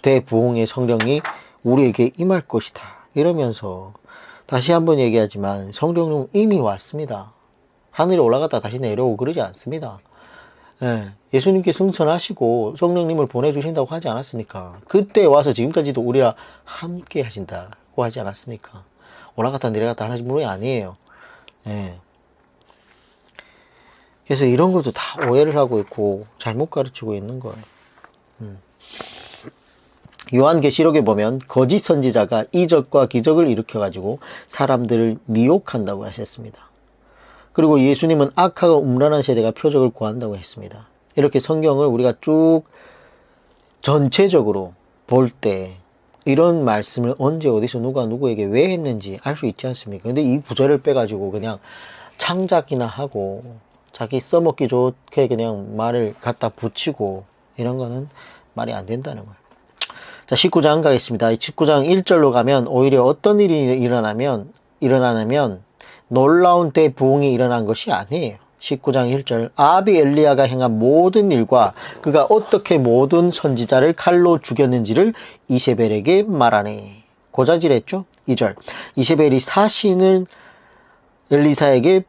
대부흥의 성령이 우리에게 임할 것이다 이러면서, 다시 한번 얘기하지만 성령은 이미 왔습니다. 하늘에 올라갔다 다시 내려오고 그러지 않습니다. 예수님께 승천하시고 성령님을 보내주신다고 하지 않았습니까? 그때 와서 지금까지도 우리와 함께 하신다고 하지 않았습니까? 올라갔다 내려갔다 하는 분이 아니에요. 그래서 이런 것도 다 오해를 하고 있고 잘못 가르치고 있는 거예요. 요한계시록에 보면 거짓 선지자가 이적과 기적을 일으켜가지고 사람들을 미혹한다고 하셨습니다. 그리고 예수님은 악하고 음란한 세대가 표적을 구한다고 했습니다. 이렇게 성경을 우리가 쭉 전체적으로 볼 때 이런 말씀을 언제 어디서 누가 누구에게 왜 했는지 알 수 있지 않습니까? 근데 이 구절을 빼가지고 그냥 창작이나 하고 자기 써먹기 좋게 그냥 말을 갖다 붙이고 이런 거는 말이 안 된다는 거예요. 자, 19장 가겠습니다. 19장 1절로 가면 오히려 어떤 일이 일어나냐면 놀라운 대부흥이 일어난 것이 아니에요. 19장 1절 아합이 엘리야가 행한 모든 일과 그가 어떻게 모든 선지자를 칼로 죽였는지를 이세벨에게 말하네. 고자질했죠. 2절 이세벨이 사신을 엘리야에게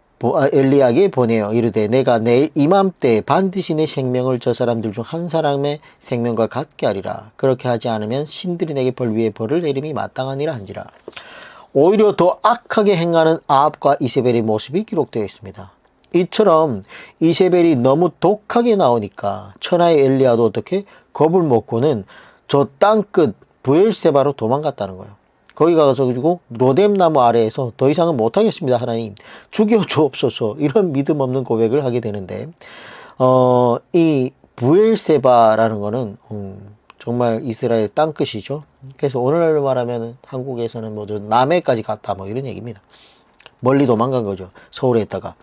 보내요. 이르되 내가 내일 이맘때 반드시 내 생명을 저 사람들 중 한 사람의 생명과 같게 하리라. 그렇게 하지 않으면 신들이 내게 벌 위에 벌을 내림이 마땅하니라 한지라. 오히려 더 악하게 행하는 아합과 이세벨의 모습이 기록되어 있습니다. 이처럼 이세벨이 너무 독하게 나오니까 천하의 엘리야도 어떻게 겁을 먹고는 저 땅끝 브엘세바로 도망갔다는 거예요. 거기 가서 가지고 로뎀나무 아래에서 더 이상은 못하겠습니다. 하나님 죽여주옵소서. 이런 믿음 없는 고백을 하게 되는데 이 브엘세바라는 거는 정말 이스라엘 땅끝이죠. 그래서 오늘날로 말하면 한국에서는 뭐 남해까지 갔다 뭐 이런 얘기입니다. 멀리 도망간 거죠. 서울에 있다가.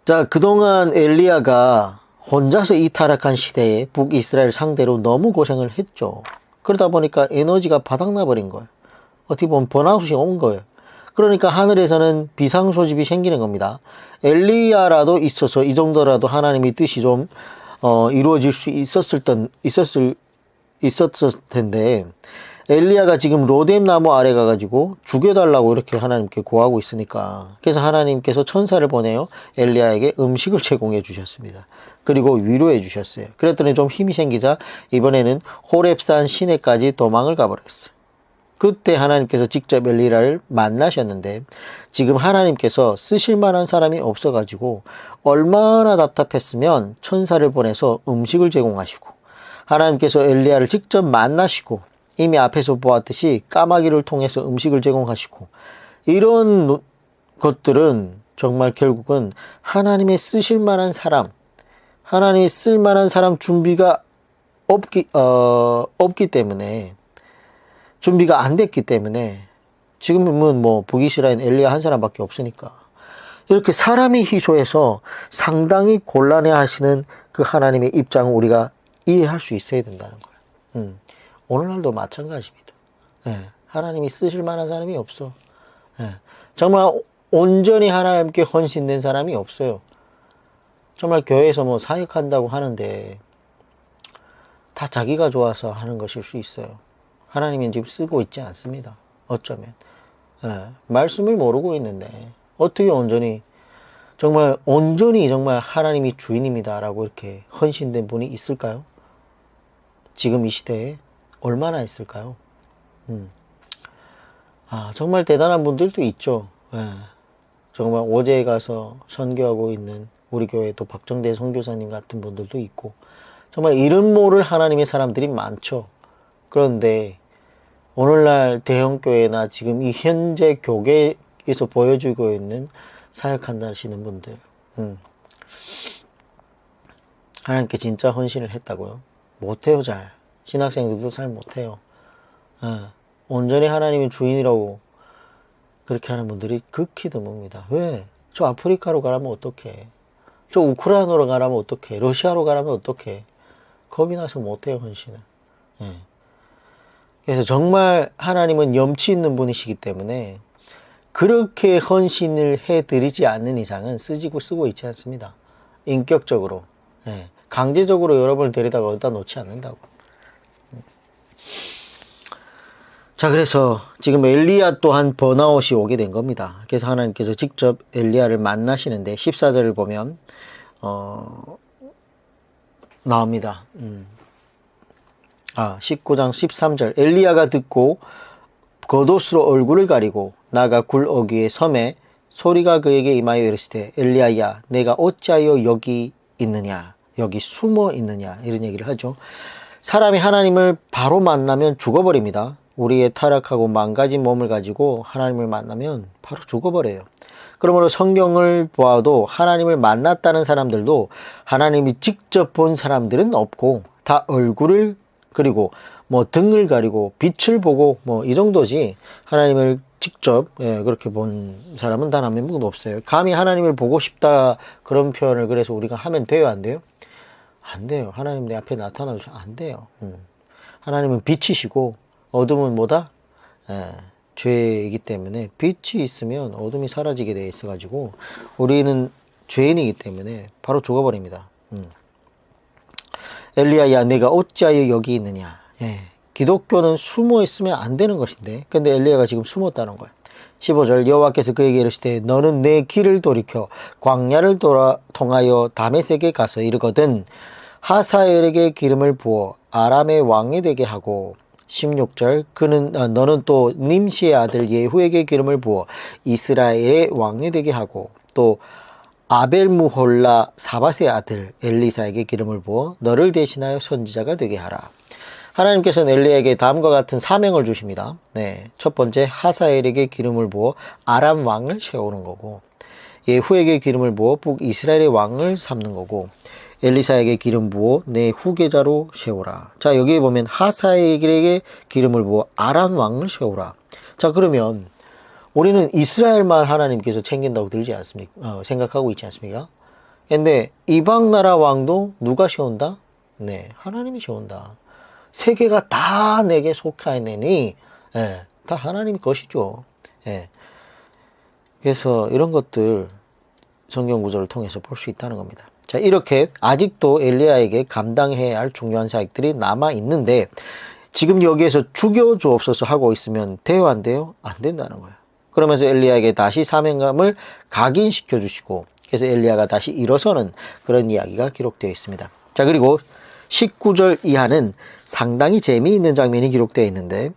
자, 그동안 엘리야가 혼자서 이 타락한 시대에 북이스라엘 상대로 너무 고생을 했죠. 그러다 보니까 에너지가 바닥나 버린 거예요. 어떻게 보면 번아웃이 온 거예요. 그러니까 하늘에서는 비상소집이 생기는 겁니다. 엘리야라도 있어서 이 정도라도 하나님의 뜻이 좀 이루어질 수 있었을 텐데 엘리야가 지금 로뎀나무 아래 가가지고 죽여달라고 이렇게 하나님께 구하고 있으니까 그래서 하나님께서 천사를 보내요. 엘리야에게 음식을 제공해 주셨습니다. 그리고 위로해 주셨어요. 그랬더니 좀 힘이 생기자 이번에는 호렙산 시내까지 도망을 가버렸어요. 그때 하나님께서 직접 엘리야를 만나셨는데 지금 하나님께서 쓰실 만한 사람이 없어가지고 얼마나 답답했으면 천사를 보내서 음식을 제공하시고 하나님께서 엘리야를 직접 만나시고 이미 앞에서 보았듯이 까마귀를 통해서 음식을 제공하시고 이런 것들은 정말 결국은 하나님의 쓰실 만한 사람, 하나님이 쓸 만한 사람 준비가 없기 때문에 준비가 안 됐기 때문에 지금은 뭐 북이스라엘 엘리야 한 사람밖에 없으니까 이렇게 사람이 희소해서 상당히 곤란해 하시는 그 하나님의 입장을 우리가 이해할 수 있어야 된다는 거예요. 오늘날도 마찬가지입니다. 예, 하나님이 쓰실 만한 사람이 없어. 예, 정말 온전히 하나님께 헌신된 사람이 없어요. 정말 교회에서 뭐 사역한다고 하는데 다 자기가 좋아서 하는 것일 수 있어요. 하나님이 지금 쓰고 있지 않습니다. 어쩌면. 예, 말씀을 모르고 있는데 어떻게 정말 온전히 정말 하나님이 주인입니다라고 이렇게 헌신된 분이 있을까요? 지금 이 시대에 얼마나 있을까요? 정말 대단한 분들도 있죠. 예, 정말 오제에 가서 선교하고 있는 우리 교회 또 박정대 선교사님 같은 분들도 있고 정말 이름 모를 하나님의 사람들이 많죠. 그런데 오늘날 대형교회나 지금 이 현재 교계에서 보여주고 있는 사역한다시는 분들 하나님께 진짜 헌신을 했다고요? 못해요. 잘 신학생들도 잘 못해요. 온전히 하나님의 주인이라고 그렇게 하는 분들이 극히 드뭅니다. 왜? 저 아프리카로 가라면 어떡해? 저 우크라이나로 가라면 어떡해? 러시아로 가라면 어떡해? 겁이 나서 못해요, 헌신을. 그래서 정말 하나님은 염치 있는 분이시기 때문에 그렇게 헌신을 해드리지 않는 이상은 쓰고 있지 않습니다. 인격적으로. 강제적으로 여러분을 데리다가 어디다 놓지 않는다고. 자, 그래서 지금 엘리야 또한 번아웃이 오게 된 겁니다. 그래서 하나님께서 직접 엘리야를 만나시는데 14절을 보면 나옵니다. 19장 13절 엘리야가 듣고 겉옷으로 얼굴을 가리고 나가 굴 어귀에 섬에 소리가 그에게 임하여 이르시되 엘리야야 내가 어찌하여 여기 있느냐 여기 숨어 있느냐 이런 얘기를 하죠. 사람이 하나님을 바로 만나면 죽어버립니다. 우리의 타락하고 망가진 몸을 가지고 하나님을 만나면 바로 죽어버려요. 그러므로 성경을 보아도 하나님을 만났다는 사람들도 하나님이 직접 본 사람들은 없고 다 얼굴을 그리고 뭐 등을 가리고 빛을 보고 뭐 이 정도지 하나님을 직접 그렇게 본 사람은 단 한 명도 없어요. 감히 하나님을 보고 싶다 그런 표현을 그래서 우리가 하면 돼요, 안 돼요? 안 돼요. 하나님 내 앞에 나타나주시면 안 돼요. 하나님은 빛이시고 어둠은 뭐다? 죄이기 때문에 빛이 있으면 어둠이 사라지게 돼 있어가지고 우리는 죄인이기 때문에 바로 죽어버립니다. 엘리야야 내가 어찌하여 여기 있느냐. 기독교는 숨어 있으면 안 되는 것인데 근데 엘리야가 지금 숨었다는 거예요. 15절 여호와께서 그에게 이르시되 너는 내 길을 돌이켜 광야를 통하여 다메섹에 가서 이르거든 하사엘에게 기름을 부어 아람의 왕이 되게 하고 16절 너는 또 님시의 아들 예후에게 기름을 부어 이스라엘의 왕이 되게 하고 또 아벨무홀라 사밧의 아들 엘리사에게 기름을 부어 너를 대신하여 선지자가 되게 하라. 하나님께서는 엘리야에게 다음과 같은 사명을 주십니다. 첫 번째 하사엘에게 기름을 부어 아람 왕을 세우는 거고 예후에게 기름을 부어 북이스라엘의 왕을 삼는 거고 엘리사에게 기름 부어 내 후계자로 세우라. 자 여기에 보면 하사엘에게 기름을 부어 아람 왕을 세우라. 자 그러면 우리는 이스라엘만 하나님께서 챙긴다고 들지 않습니까? 생각하고 있지 않습니까? 근데 이방 나라 왕도 누가 세운다? 하나님이 세운다. 세계가 다 내게 속하느니 다 하나님 것이죠. 그래서 이런 것들 성경 구절을 통해서 볼 수 있다는 겁니다. 자 이렇게 아직도 엘리야에게 감당해야 할 중요한 사역들이 남아 있는데 지금 여기에서 죽여주옵소서 하고 있으면 돼요 안 돼요? 안 된다는 거예요. 그러면서 엘리야에게 다시 사명감을 각인시켜 주시고 그래서 엘리야가 다시 일어서는 그런 이야기가 기록되어 있습니다. 자 그리고 19절 이하는 상당히 재미있는 장면이 기록되어 있는데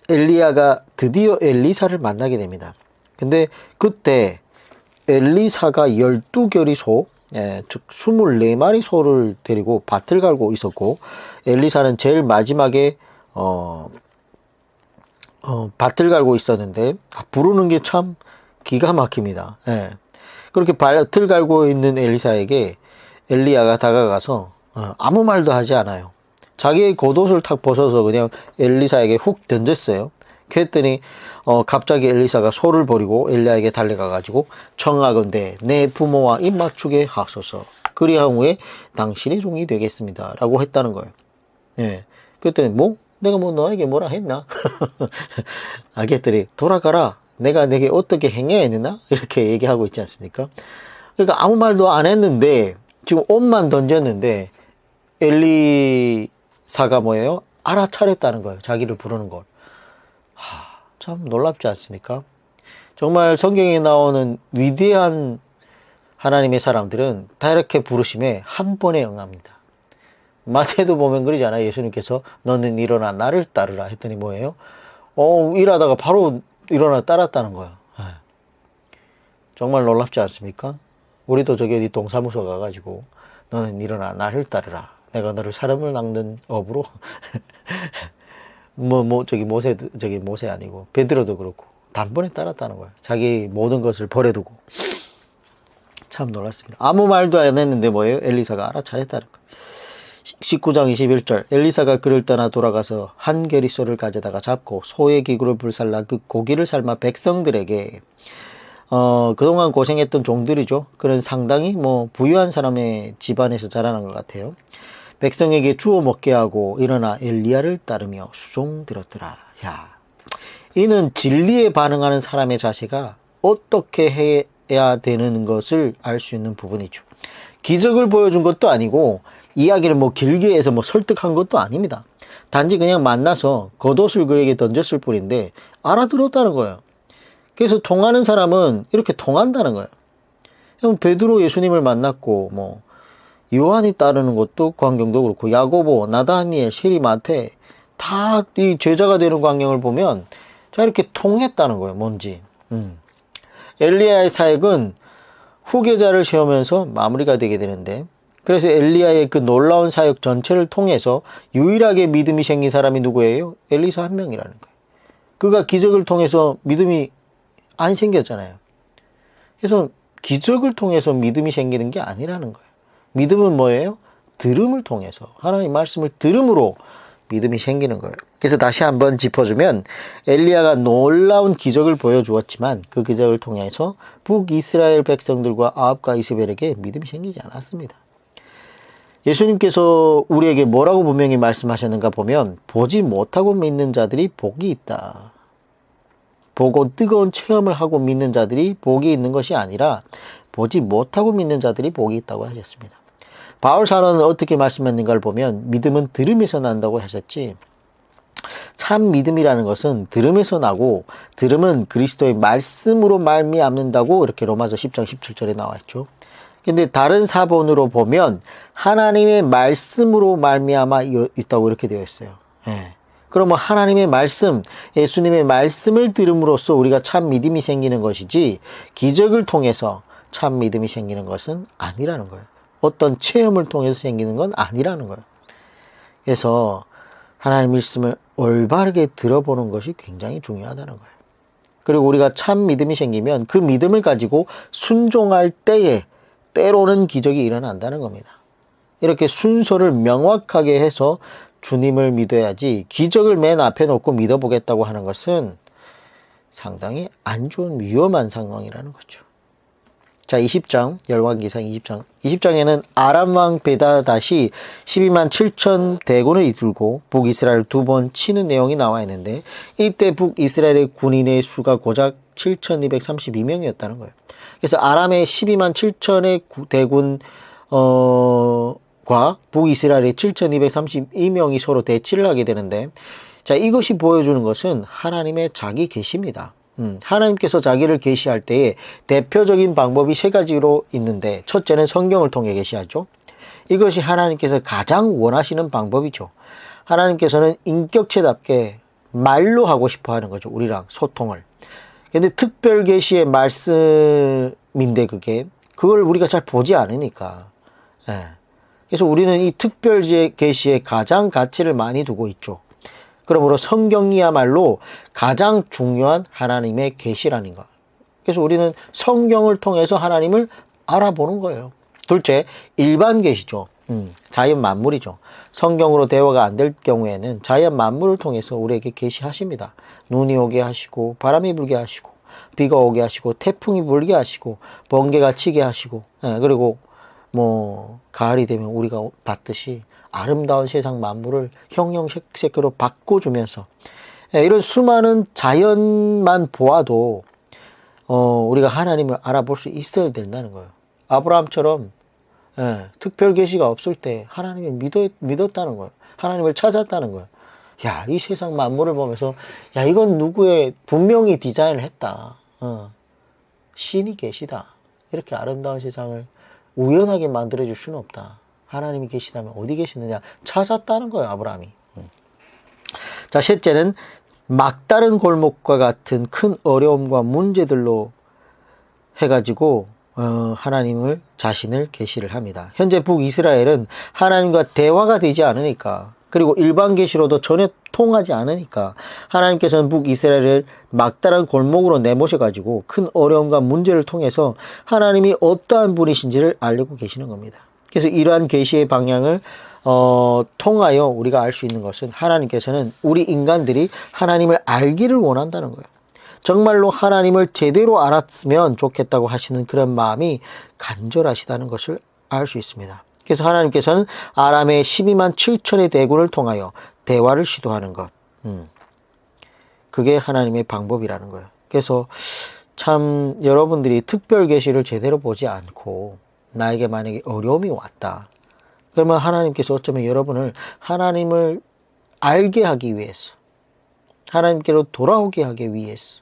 엘리야가 드디어 엘리사를 만나게 됩니다. 근데 그때 엘리사가 12결의 소, 즉 24마리 소를 데리고 밭을 갈고 있었고 엘리사는 제일 마지막에 밭을 갈고 있었는데 부르는 게 참 기가 막힙니다. 그렇게 밭을 갈고 있는 엘리사에게 엘리야가 다가가서 아무 말도 하지 않아요. 자기의 겉옷을 탁 벗어서 그냥 엘리사에게 훅 던졌어요. 그랬더니 갑자기 엘리사가 소를 버리고 엘리야에게 달려가 가지고 청하건대 내 부모와 입 맞추게 하소서. 그리한 후에 당신의 종이 되겠습니다 라고 했다는 거예요. 그랬더니 내가 너에게 뭐라 했나? 그랬더니 돌아가라. 내가 내게 어떻게 행해야 했나? 이렇게 얘기하고 있지 않습니까? 그러니까 아무 말도 안 했는데 지금 옷만 던졌는데 엘리사가 뭐예요? 알아차렸다는 거예요. 자기를 부르는 걸. 참 놀랍지 않습니까? 정말 성경에 나오는 위대한 하나님의 사람들은 다 이렇게 부르심에 한 번에 응합니다. 마태도 보면 그러잖아요. 예수님께서 너는 일어나 나를 따르라 했더니 뭐예요? 일하다가 바로 일어나 따랐다는 거예요. 정말 놀랍지 않습니까? 우리도 저기 어디 동사무소 가가지고 너는 일어나 나를 따르라. 내가 너를 사람을 낚는 업으로 모세 아니고 베드로도 그렇고 단번에 따랐다는 거예요. 자기 모든 것을 버려두고. 참 놀랐습니다. 아무 말도 안 했는데 뭐예요? 엘리사가 알아차렸다는 거예요. 19장 21절 엘리사가 그를 떠나 돌아가서 한 계리 소를 가져다가 잡고 소의 기구를 불살라 그 고기를 삶아 백성들에게 그동안 고생했던 종들이죠. 그런 상당히 부유한 사람의 집안에서 자라난 것 같아요. 백성에게 주워 먹게 하고 일어나 엘리야를 따르며 수종 들었더라. 이는 진리에 반응하는 사람의 자세가 어떻게 해야 되는 것을 알 수 있는 부분이죠. 기적을 보여준 것도 아니고 이야기를 길게 해서 설득한 것도 아닙니다. 단지 그냥 만나서 겉옷을 그에게 던졌을 뿐인데 알아들었다는 거예요. 그래서 통하는 사람은 이렇게 통한다는 거예요. 베드로 예수님을 만났고 요한이 따르는 것도 광경도 그렇고 야고보, 나다니엘, 세리, 마태 다 이 제자가 되는 광경을 보면 자 이렇게 통했다는 거예요. 뭔지. 엘리야의 사역은 후계자를 세우면서 마무리가 되게 되는데 그래서 엘리야의 그 놀라운 사역 전체를 통해서 유일하게 믿음이 생긴 사람이 누구예요? 엘리사 한 명이라는 거예요. 그가 기적을 통해서 믿음이 안 생겼잖아요. 그래서 기적을 통해서 믿음이 생기는 게 아니라는 거예요. 믿음은 뭐예요? 들음을 통해서 하나님 말씀을 들음으로 믿음이 생기는 거예요. 그래서 다시 한번 짚어주면 엘리야가 놀라운 기적을 보여주었지만 그 기적을 통해서 북이스라엘 백성들과 아합과 이세벨에게 믿음이 생기지 않았습니다. 예수님께서 우리에게 뭐라고 분명히 말씀하셨는가 보면 보지 못하고 믿는 자들이 복이 있다. 보고 뜨거운 체험을 하고 믿는 자들이 복이 있는 것이 아니라 보지 못하고 믿는 자들이 복이 있다고 하셨습니다. 바울 사도는 어떻게 말씀했는가를 보면 믿음은 들음에서 난다고 하셨지, 참 믿음이라는 것은 들음에서 나고 들음은 그리스도의 말씀으로 말미암는다고 이렇게 로마서 10장 17절에 나와 있죠. 근데 다른 사본으로 보면 하나님의 말씀으로 말미암아 있다고 이렇게 되어 있어요. 그러면 하나님의 말씀, 예수님의 말씀을 들음으로써 우리가 참 믿음이 생기는 것이지 기적을 통해서 참 믿음이 생기는 것은 아니라는 거예요. 어떤 체험을 통해서 생기는 건 아니라는 거예요. 그래서 하나님의 말씀을 올바르게 들어보는 것이 굉장히 중요하다는 거예요. 그리고 우리가 참 믿음이 생기면 그 믿음을 가지고 순종할 때에 때로는 기적이 일어난다는 겁니다. 이렇게 순서를 명확하게 해서 주님을 믿어야지 기적을 맨 앞에 놓고 믿어보겠다고 하는 것은 상당히 안 좋은 위험한 상황이라는 거죠. 자, 20장, 열왕기상 20장에는 아람왕 베다닷이 12만 7천 대군을 이끌고 북이스라엘을 2번 치는 내용이 나와 있는데, 이때 북이스라엘의 군인의 수가 고작 7,232명이었다는 거예요. 그래서 아람의 12만 7천의 대군 과 북이스라엘의 7,232명이 서로 대치를 하게 되는데, 자, 이것이 보여주는 것은 하나님의 자기 계시입니다. 하나님께서 자기를 계시할 때에 대표적인 방법이 세 가지로 있는데, 첫째는 성경을 통해 계시하죠. 이것이 하나님께서 가장 원하시는 방법이죠. 하나님께서는 인격체답게 말로 하고 싶어 하는 거죠. 우리랑 소통을. 근데 특별 계시의 말씀인데 그걸 우리가 잘 보지 않으니까. 그래서 우리는 이 특별 계시에 가장 가치를 많이 두고 있죠. 그러므로 성경이야말로 가장 중요한 하나님의 계시라는 것. 그래서 우리는 성경을 통해서 하나님을 알아보는 거예요. 둘째, 일반 계시죠. 자연 만물이죠. 성경으로 대화가 안 될 경우에는 자연 만물을 통해서 우리에게 계시하십니다. 눈이 오게 하시고, 바람이 불게 하시고, 비가 오게 하시고, 태풍이 불게 하시고, 번개가 치게 하시고, 그리고 가을이 되면 우리가 봤듯이 아름다운 세상 만물을 형형색색으로 바꿔주면서, 이런 수많은 자연만 보아도 우리가 하나님을 알아볼 수 있어야 된다는 거예요. 아브라함처럼 특별 계시가 없을 때 하나님을 믿었다는 거예요. 하나님을 찾았다는 거예요. 야, 이 세상 만물을 보면서, 야, 이건 누구의 분명히 디자인을 했다. 신이 계시다. 이렇게 아름다운 세상을 우연하게 만들어줄 수는 없다. 하나님이 계시다면 어디 계시느냐 찾았다는 거예요, 아브라함이. 자, 셋째는 막다른 골목과 같은 큰 어려움과 문제들로 해가지고 하나님을 자신을 계시를 합니다. 현재 북이스라엘은 하나님과 대화가 되지 않으니까, 그리고 일반 계시로도 전혀 통하지 않으니까 하나님께서는 북이스라엘을 막다른 골목으로 내모셔가지고 큰 어려움과 문제를 통해서 하나님이 어떠한 분이신지를 알리고 계시는 겁니다. 그래서 이러한 계시의 방향을 통하여 우리가 알 수 있는 것은, 하나님께서는 우리 인간들이 하나님을 알기를 원한다는 거예요. 정말로 하나님을 제대로 알았으면 좋겠다고 하시는 그런 마음이 간절하시다는 것을 알 수 있습니다. 그래서 하나님께서는 아람의 12만 7천의 대군을 통하여 대화를 시도하는 것. 그게 하나님의 방법이라는 거예요. 그래서 참 여러분들이 특별 계시를 제대로 보지 않고 나에게 만약에 어려움이 왔다. 그러면 하나님께서 어쩌면 여러분을 하나님을 알게 하기 위해서, 하나님께로 돌아오게 하기 위해서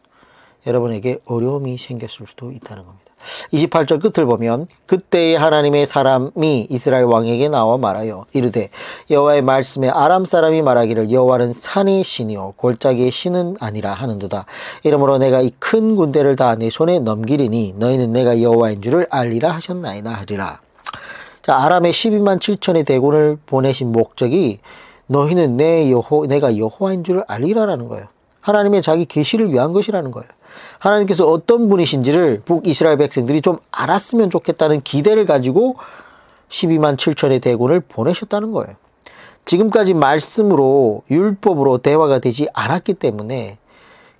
여러분에게 어려움이 생겼을 수도 있다는 겁니다. 28절 끝을 보면, 그때의 하나님의 사람이 이스라엘 왕에게 나와 말하여 이르되, 여호와의 말씀에 아람 사람이 말하기를 여호와는 산의 신이요 골짜기의 신은 아니라 하는도다. 이러므로 내가 이 큰 군대를 다 내 손에 넘기리니 너희는 내가 여호와인 줄을 알리라 하셨나이다 하리라. 자, 아람의 12만 7천의 대군을 보내신 목적이 너희는 내가 여호와인 줄을 알리라라는 거예요. 하나님의 자기 계시를 위한 것이라는 거예요. 하나님께서 어떤 분이신지를 북이스라엘 백성들이 좀 알았으면 좋겠다는 기대를 가지고 12만 7천의 대군을 보내셨다는 거예요. 지금까지 말씀으로 율법으로 대화가 되지 않았기 때문에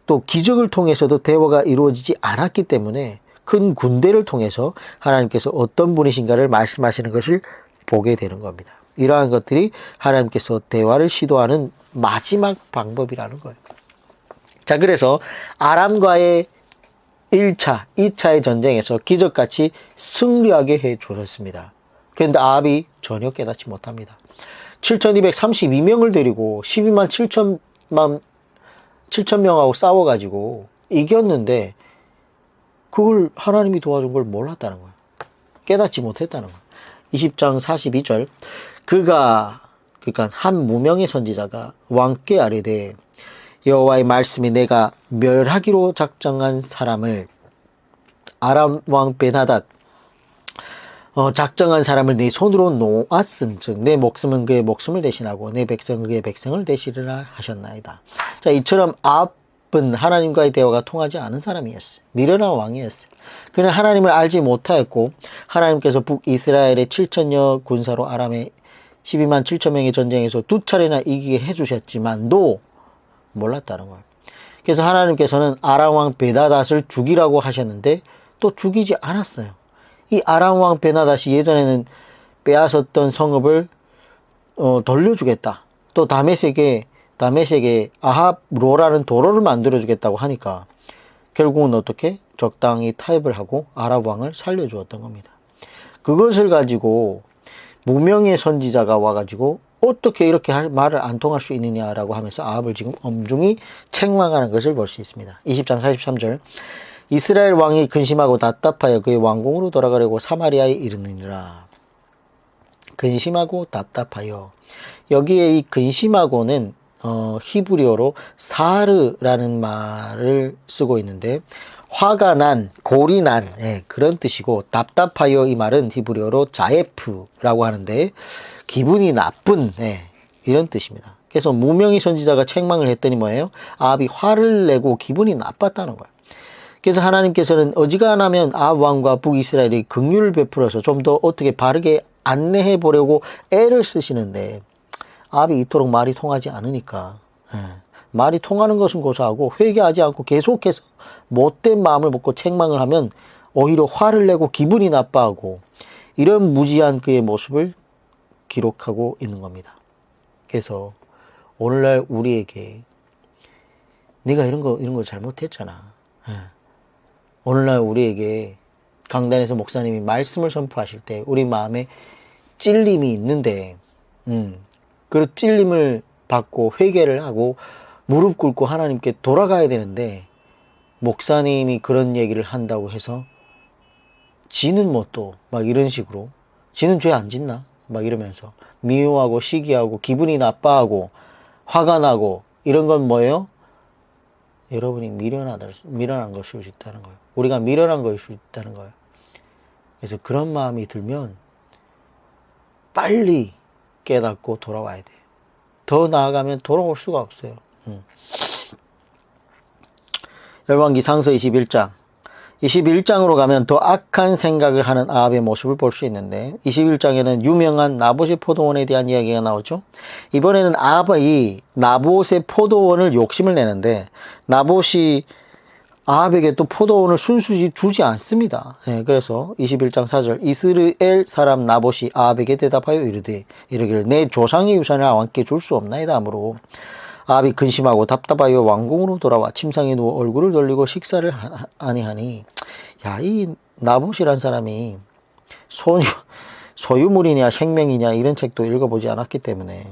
또 기적을 통해서도 대화가 이루어지지 않았기 때문에 큰 군대를 통해서 하나님께서 어떤 분이신가를 말씀하시는 것을 보게 되는 겁니다. 이러한 것들이 하나님께서 대화를 시도하는 마지막 방법이라는 거예요. 자, 그래서 아람과의 1차, 2차의 전쟁에서 기적같이 승리하게 해 주셨습니다. 그런데 아합이 전혀 깨닫지 못합니다. 7,232명을 데리고 12만 7천명하고 싸워가지고 이겼는데 그걸 하나님이 도와준 걸 몰랐다는 거예요. 깨닫지 못했다는 거예요. 20장 42절 그러니까 한 무명의 선지자가 왕께 아뢰되 여호와의 말씀이 내가 멸하기로 작정한 사람을 아람 왕 베나닷 작정한 사람을 네 손으로 놓았은즉 내 목숨은 그의 목숨을 대신하고 내 백성은 그의 백성을 대신하라 하셨나이다. 자, 이처럼 아합은 하나님과의 대화가 통하지 않은 사람이었어요. 미련한 왕이었어요. 그는 하나님을 알지 못하였고 하나님께서 북이스라엘의 7천여 군사로 아람의 12만 7천 명의 전쟁에서 2차례나 이기게 해주셨지만도 몰랐다는 거예요. 그래서 하나님께서는 아람 왕 베나닷을 죽이라고 하셨는데 또 죽이지 않았어요. 이 아람 왕 베나닷이 예전에는 빼앗았던 성읍을 돌려주겠다. 또 다메섹에 아합로라는 도로를 만들어주겠다고 하니까 결국은 어떻게 적당히 타협을 하고 아람 왕을 살려주었던 겁니다. 그것을 가지고 무명의 선지자가 와가지고 어떻게 이렇게 말을 안 통할 수 있느냐라고 하면서 아합을 지금 엄중히 책망하는 것을 볼 수 있습니다. 20장 43절 이스라엘 왕이 근심하고 답답하여 그의 왕궁으로 돌아가려고 사마리아에 이르느니라. 근심하고 답답하여 여기에 이 근심하고는 히브리어로 사르라는 말을 쓰고 있는데 화가 난, 골이 난 그런 뜻이고 답답하여 이 말은 히브리어로 자에프라고 하는데 기분이 나쁜 이런 뜻입니다. 그래서 무명의 선지자가 책망을 했더니 뭐예요? 아합이 화를 내고 기분이 나빴다는 거예요. 그래서 하나님께서는 어지간하면 아합 왕과 북이스라엘이 긍휼을 베풀어서 좀 더 어떻게 바르게 안내해 보려고 애를 쓰시는데 아합이 이토록 말이 통하지 않으니까 말이 통하는 것은 고사하고 회개하지 않고 계속해서 못된 마음을 먹고 책망을 하면 오히려 화를 내고 기분이 나빠하고 이런 무지한 그의 모습을 기록하고 있는 겁니다. 그래서 오늘날 우리에게 네가 이런 거 잘못했잖아. 오늘날 우리에게 강단에서 목사님이 말씀을 선포하실 때 우리 마음에 찔림이 있는데 그 찔림을 받고 회개를 하고 무릎 꿇고 하나님께 돌아가야 되는데 목사님이 그런 얘기를 한다고 해서 지는 뭣도 막 이런 식으로 지는 죄 안 짓나? 막 이러면서 미워하고 시기하고 기분이 나빠하고 화가 나고 이런 건 뭐예요? 여러분이 미련한 것일 수 있다는 거예요. 우리가 미련한 것일 수 있다는 거예요. 그래서 그런 마음이 들면 빨리 깨닫고 돌아와야 돼요. 더 나아가면 돌아올 수가 없어요. 열왕기상서 21장으로 가면 더 악한 생각을 하는 아합의 모습을 볼 수 있는데 21장에는 유명한 나봇의 포도원에 대한 이야기가 나오죠. 이번에는 아합이 나봇의 포도원을 욕심을 내는데 나봇이 아합에게 또 포도원을 순수히 주지 않습니다. 그래서 21장 4절 이스라엘 사람 나봇이 아합에게 대답하여 이르기를 내 조상의 유산을 왕께 줄 수 없나이다 하므로 아합이 근심하고 답답하여 왕궁으로 돌아와 침상에 누워 얼굴을 돌리고 식사를 아니하니 이 나봇이란 사람이 소유물이냐 생명이냐 이런 책도 읽어보지 않았기 때문에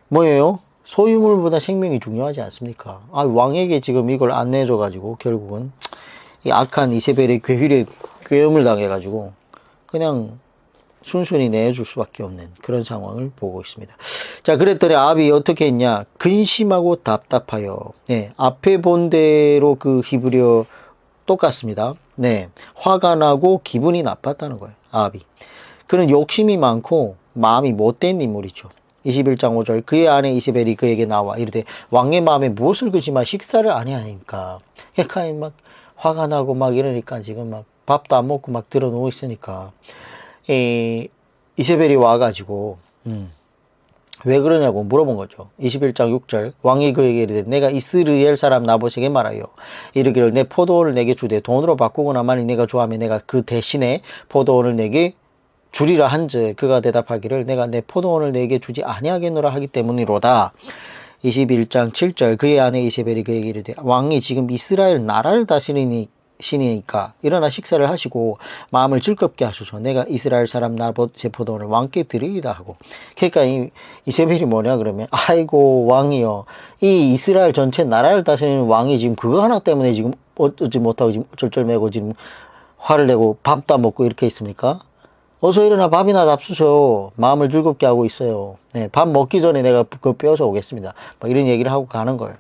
뭐예요? 소유물보다 생명이 중요하지 않습니까? 왕에게 지금 이걸 안 내줘가지고 결국은 이 악한 이세벨의 괴휼에 꾀엄을 당해가지고 그냥 순순히 내줄 수밖에 없는 그런 상황을 보고 있습니다. 자, 그랬더니 아합이 어떻게 했냐? 근심하고 답답하여. 앞에 본 대로 그 히브리어 똑같습니다. 화가 나고 기분이 나빴다는 거예요. 아합이. 그는 욕심이 많고 마음이 못된 인물이죠. 21장 5절 그의 아내 이세벨이 그에게 나와 이르되 왕의 마음에 무엇을 그지만 식사를 아니하니까 그러니까 막 화가 나고 막 이러니까 지금 막 밥도 안 먹고 막 들어 누워 있으니까 이세벨이 와가지고 왜 그러냐고 물어본 거죠. 21장 6절 왕이 그에게 이르되 내가 이스라엘 사람 나봇에게 말하여 이르기를 내 포도원을 내게 주되 돈으로 바꾸거나 만일 내가 좋아하면 내가 그 대신에 포도원을 내게 주리라 한즉 그가 대답하기를 내가 내 포도원을 내게 주지 아니하겠노라 하기 때문이로다. 21장 7절 그의 아내 이세벨이 그에게 이르되 왕이 지금 이스라엘 나라를 다스리니까 일어나 식사를 하시고 마음을 즐겁게 하소서. 내가 이스라엘 사람 나봇의 포도원을 왕께 드리리다 하고. 그러니까 이세벨이 뭐냐 그러면 아이고 왕이요 이 이스라엘 전체 나라를 다스리는 왕이 지금 그거 하나 때문에 지금 어찌 못하고 지금 쩔쩔매고 지금 화를 내고 밥도 안 먹고 이렇게 있습니까? 어서 일어나 밥이나 잡수셔. 마음을 즐겁게 하고 있어요. 네, 밥 먹기 전에 내가 그거 빼어서 오겠습니다. 막 이런 얘기를 하고 가는 거예요.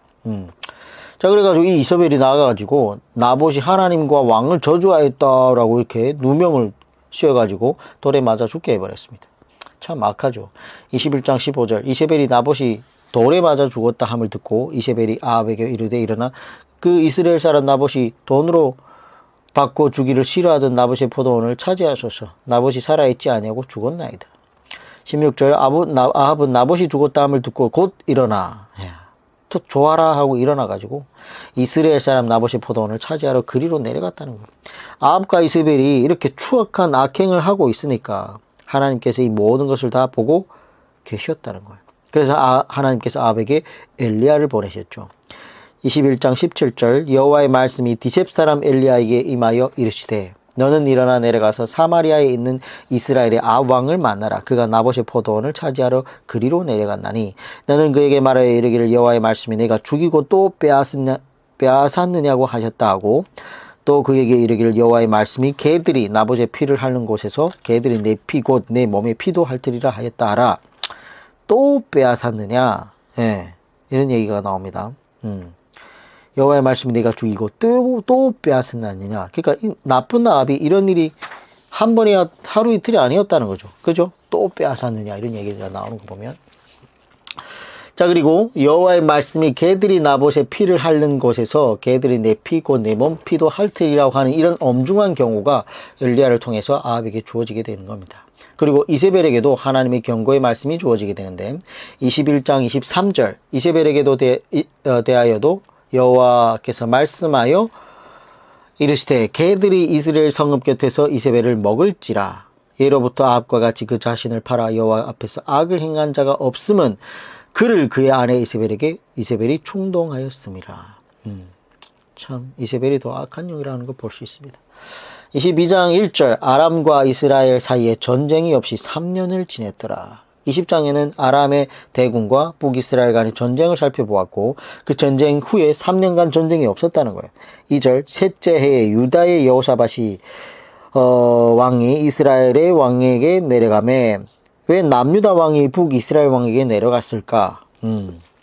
자, 그래가지고 이 이세벨이 나가가지고 나봇이 하나님과 왕을 저주하였다라고 이렇게 누명을 씌워가지고 돌에 맞아 죽게 해버렸습니다. 참 악하죠. 21장 15절 이세벨이 나봇이 돌에 맞아 죽었다 함을 듣고 이세벨이 아합에게 이르되 일어나 그 이스라엘 사람 나봇이 돈으로 받고 주기를 싫어하던 나봇의 포도원을 차지하소서. 나봇이 살아있지 아니하고 죽었나이다. 16절 아합은 나봇이 죽었다 함을 듣고 곧 일어나 또 좋아라 하고 일어나가지고 이스라엘 사람 나봇의 포도원을 차지하러 그리로 내려갔다는 거예요. 아합과 이세벨이 이렇게 추악한 악행을 하고 있으니까 하나님께서 이 모든 것을 다 보고 계셨다는 거예요. 그래서 하나님께서 아합에게 엘리야를 보내셨죠. 21장 17절 여호와의 말씀이 디셉 사람 엘리야에게 임하여 이르시되 너는 일어나 내려가서 사마리아에 있는 이스라엘의 아합 왕을 만나라. 그가 나봇의 포도원을 차지하러 그리로 내려갔나니 너는 그에게 말하여 이르기를 여호와의 말씀이 내가 죽이고 또 빼앗았느냐고 하셨다 하고 또 그에게 이르기를 여호와의 말씀이 개들이 나봇의 피를 핥는 곳에서 개들이 내 피 곧 내 몸의 피도 핥으리라 하였다 하라. 또 빼앗았느냐? 예, 이런 얘기가 나옵니다. 여호와의 말씀이 내가 죽이고 또 빼앗았느냐. 그러니까 이 나쁜 아합이 이런 일이 한 번이야 하루 이틀이 아니었다는 거죠. 그죠? 또 빼앗았느냐 이런 얘기가 나오는 거 보면. 자, 그리고 여호와의 말씀이 개들이 나봇의 피를 핥는 곳에서 개들이 내 피 곧 내 몸 피도 핥으리라고 하는 이런 엄중한 경고가 엘리야를 통해서 아합에게 주어지게 되는 겁니다. 그리고 이세벨에게도 하나님의 경고의 말씀이 주어지게 되는데 21장 23절 이세벨에게도 대하여도 여호와께서 말씀하여 이르시되 개들이 이스라엘 성읍 곁에서 이세벨을 먹을지라. 예로부터 아합과 같이 그 자신을 팔아 여호와 앞에서 악을 행한 자가 없음은 그를 그의 아내 이세벨이 충동하였음이라. 참 이세벨이 더 악한 영이라는 걸 볼 수 있습니다. 22장 1절 아람과 이스라엘 사이에 전쟁이 없이 3년을 지냈더라. 20장에는 아람의 대군과 북이스라엘 간의 전쟁을 살펴보았고 그 전쟁 후에 3년간 전쟁이 없었다는 거예요. 2절 셋째 해에 유다의 여호사밧이 왕이 이스라엘의 왕에게 내려가매 왜 남유다 왕이 북이스라엘 왕에게 내려갔을까?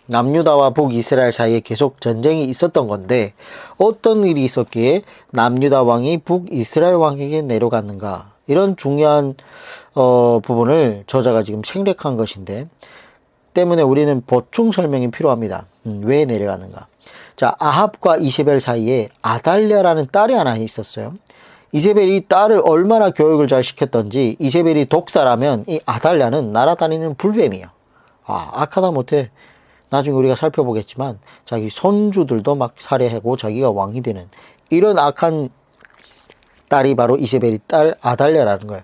남유다와 북이스라엘 사이에 계속 전쟁이 있었던 건데 어떤 일이 있었기에 남유다 왕이 북이스라엘 왕에게 내려갔는가? 이런 중요한 부분을 저자가 지금 생략한 것인데 때문에 우리는 보충 설명이 필요합니다. 왜 내려가는가? 자, 아합과 이세벨 사이에 아달랴라는 딸이 하나 있었어요. 이세벨이 이 딸을 얼마나 교육을 잘 시켰던지 이세벨이 독사라면 이 아달랴는 날아다니는 불뱀이에요. 악하다 못해 나중에 우리가 살펴보겠지만 자기 손주들도 막 살해하고 자기가 왕이 되는 이런 악한 딸이 바로 이세벨의 딸 아달랴라는 거예요.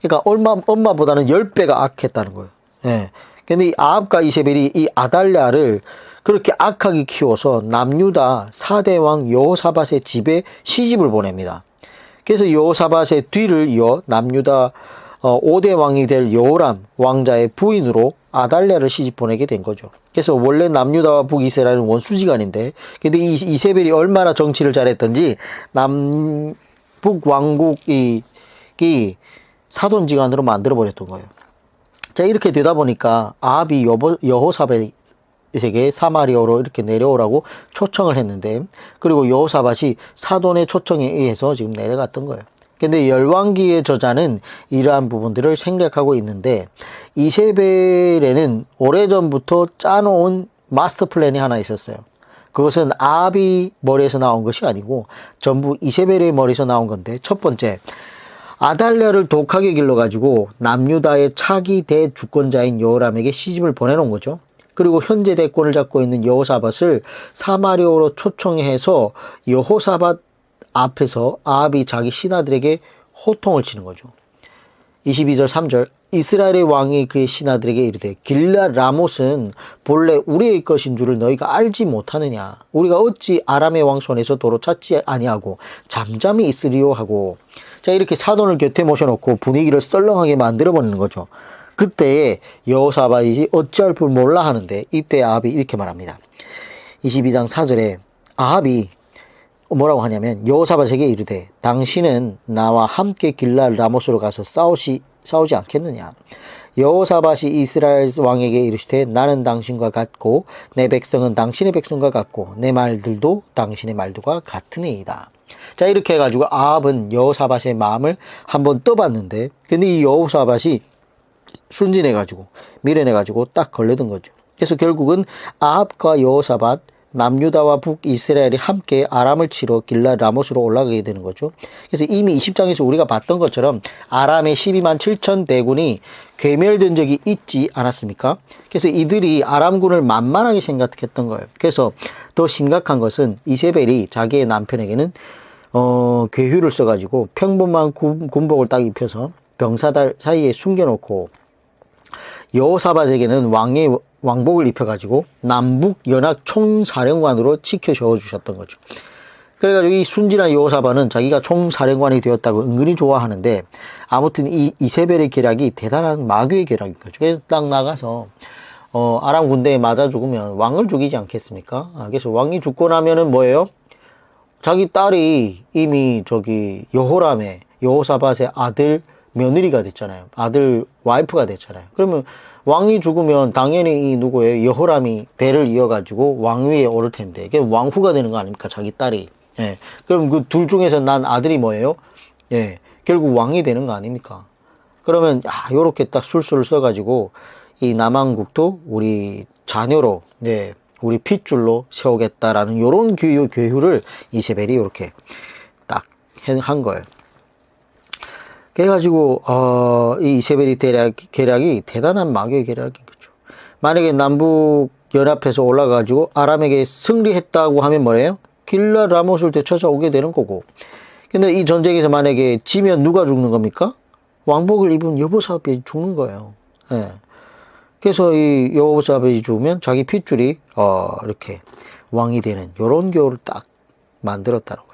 그러니까 엄마보다는 10배가 악했다는 거예요. 예. 근데 이 아합과 이세벨이 이 아달랴를 그렇게 악하게 키워서 남유다 4대 왕 여호사밧의 집에 시집을 보냅니다. 그래서 여호사밧의 뒤를 이어 남유다 5대 왕이 될 여호람 왕자의 부인으로 아달랴를 시집 보내게 된 거죠. 그래서 원래 남유다와 북이스라엘은 원수지간인데 근데 이 이세벨이 얼마나 정치를 잘했던지 남북 왕국이 사돈지간으로 만들어 버렸던 거예요. 자, 이렇게 되다 보니까 아합이 여호사밧에게 사마리아로 이렇게 내려오라고 초청을 했는데 그리고 여호사밧이 사돈의 초청에 의해서 지금 내려갔던 거예요. 근데 열왕기의 저자는 이러한 부분들을 생략하고 있는데 이세벨에는 오래전부터 짜놓은 마스터 플랜이 하나 있었어요. 그것은 아합이 머리에서 나온 것이 아니고 전부 이세벨의 머리에서 나온 건데 첫 번째 아달랴를 독하게 길러가지고 남유다의 차기 대주권자인 여호람에게 시집을 보내놓은 거죠. 그리고 현재 대권을 잡고 있는 여호사밧을 사마리아로 초청해서 여호사밧 앞에서 아합이 자기 신하들에게 호통을 치는 거죠. 22절 3절 이스라엘의 왕이 그의 신하들에게 이르되 길앗 라못은 본래 우리의 것인 줄을 너희가 알지 못하느냐. 우리가 어찌 아람의 왕 손에서 도로 찾지 아니하고 잠잠히 있으리요 하고, 자, 이렇게 사돈을 곁에 모셔놓고 분위기를 썰렁하게 만들어버리는 거죠. 그때 여호사밧이 어찌할 줄 몰라 하는데, 이때 아합이 이렇게 말합니다. 22장 4절에 아합이 뭐라고 하냐면 여호사밧에게 이르되 당신은 나와 함께 길앗 라못으로 가서 싸우지 않겠느냐. 여호사밧이 이스라엘 왕에게 이르시되 나는 당신과 같고 내 백성은 당신의 백성과 같고 내 말들도 당신의 말들과 같으니이다. 자, 이렇게 해가지고 아합은 여호사밧의 마음을 한번 떠봤는데, 근데 이 여호사밧이 순진해가지고 미련해가지고 딱 걸려든 거죠. 그래서 결국은 아합과 여호사밧, 남유다와 북이스라엘이 함께 아람을 치러 길앗 라못으로 올라가게 되는 거죠. 그래서 이미 20장에서 우리가 봤던 것처럼 아람의 12만 7천 대군이 괴멸된 적이 있지 않았습니까? 그래서 이들이 아람군을 만만하게 생각했던 거예요. 그래서 더 심각한 것은 이세벨이 자기의 남편에게는 괴휴를 써가지고 평범한 군복을 딱 입혀서 병사들 사이에 숨겨놓고 여호사밧에게는 왕복을 입혀가지고 남북 연합 총사령관으로 지켜줘 주셨던 거죠. 그래가지고 이 순진한 여호사밧은 자기가 총사령관이 되었다고 은근히 좋아하는데, 아무튼 이 이세벨의 계략이 대단한 마귀의 계략인 거죠. 그래서 딱 나가서 아람 군대에 맞아 죽으면 왕을 죽이지 않겠습니까? 그래서 왕이 죽고 나면은 뭐예요? 자기 딸이 이미 여호람의 여호사밧의 아들 며느리가 됐잖아요. 아들 와이프가 됐잖아요. 그러면 왕이 죽으면 당연히 이 누구예요? 여호람이 대를 이어가지고 왕위에 오를 텐데, 이게 왕후가 되는 거 아닙니까? 자기 딸이. 예. 그럼 그 둘 중에서 난 아들이 뭐예요? 예. 결국 왕이 되는 거 아닙니까? 그러면 요렇게 딱 술수를 써가지고 이 남한국도 우리 자녀로, 예, 우리 핏줄로 세우겠다라는 요런 교유를 이세벨이 요렇게 딱 한 거예요. 그래가지고 이 이세벨의 계략이 대단한 마귀의 계략인 거죠. 만약에 남북 연합해서 올라가지고 아람에게 승리했다고 하면 뭐래요? 길앗 라못을 되찾아오게 되는 거고. 근데 이 전쟁에서 만약에 지면 누가 죽는 겁니까? 왕복을 입은 여호사밧이 죽는 거예요. 예. 그래서 이 여호사밧이 죽으면 자기 핏줄이 이렇게 왕이 되는 요런 교를 딱 만들었다는 거예요.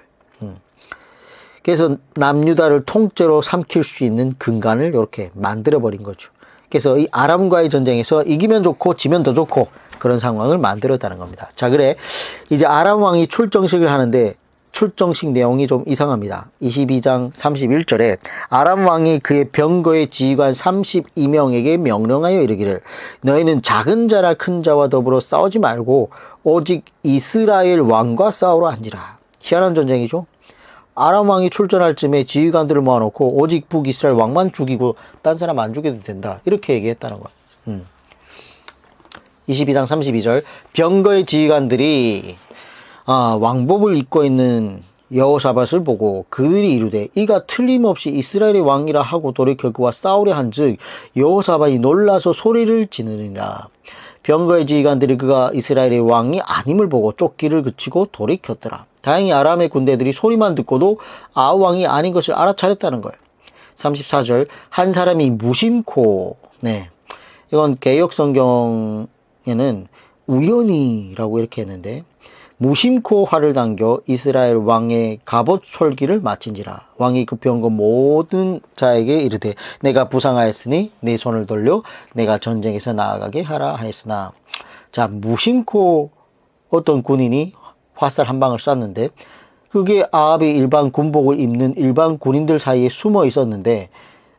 그래서 남유다를 통째로 삼킬 수 있는 근간을 이렇게 만들어버린 거죠. 그래서 이 아람과의 전쟁에서 이기면 좋고 지면 더 좋고 그런 상황을 만들었다는 겁니다. 자, 그래 이제 아람 왕이 출정식을 하는데 출정식 내용이 좀 이상합니다. 22장 31절에 아람 왕이 그의 병거의 지휘관 32명에게 명령하여 이르기를 너희는 작은 자나 큰 자와 더불어 싸우지 말고 오직 이스라엘 왕과 싸우러 앉으라. 희한한 전쟁이죠. 아람 왕이 출전할 쯤에 지휘관들을 모아놓고 오직 북이스라엘 왕만 죽이고 딴 사람 안 죽여도 된다. 이렇게 얘기했다는 거야. 22장 32절 병거의 지휘관들이 왕복을 입고 있는 여호사밧을 보고 그들이 이르되 이가 틀림없이 이스라엘의 왕이라 하고 돌이켜 그와 싸우려 한즉 여호사밧이 놀라서 소리를 지르니라. 병거의 지휘관들이 그가 이스라엘의 왕이 아님을 보고 쫓기를 그치고 돌이켰더라. 다행히 아람의 군대들이 소리만 듣고도 아합 왕이 아닌 것을 알아차렸다는 거예요. 34절 한 사람이 무심코, 네, 이건 개역 성경에는 우연히라고 이렇게 했는데 무심코 활을 당겨 이스라엘 왕의 갑옷 솔기를 마친지라. 왕이 급해온 것 모든 자에게 이르되 내가 부상하였으니 네 손을 돌려 내가 전쟁에서 나아가게 하라 하였으나. 자, 무심코 어떤 군인이 화살 한 방을 쐈는데 그게 아합이 일반 군복을 입는 일반 군인들 사이에 숨어 있었는데,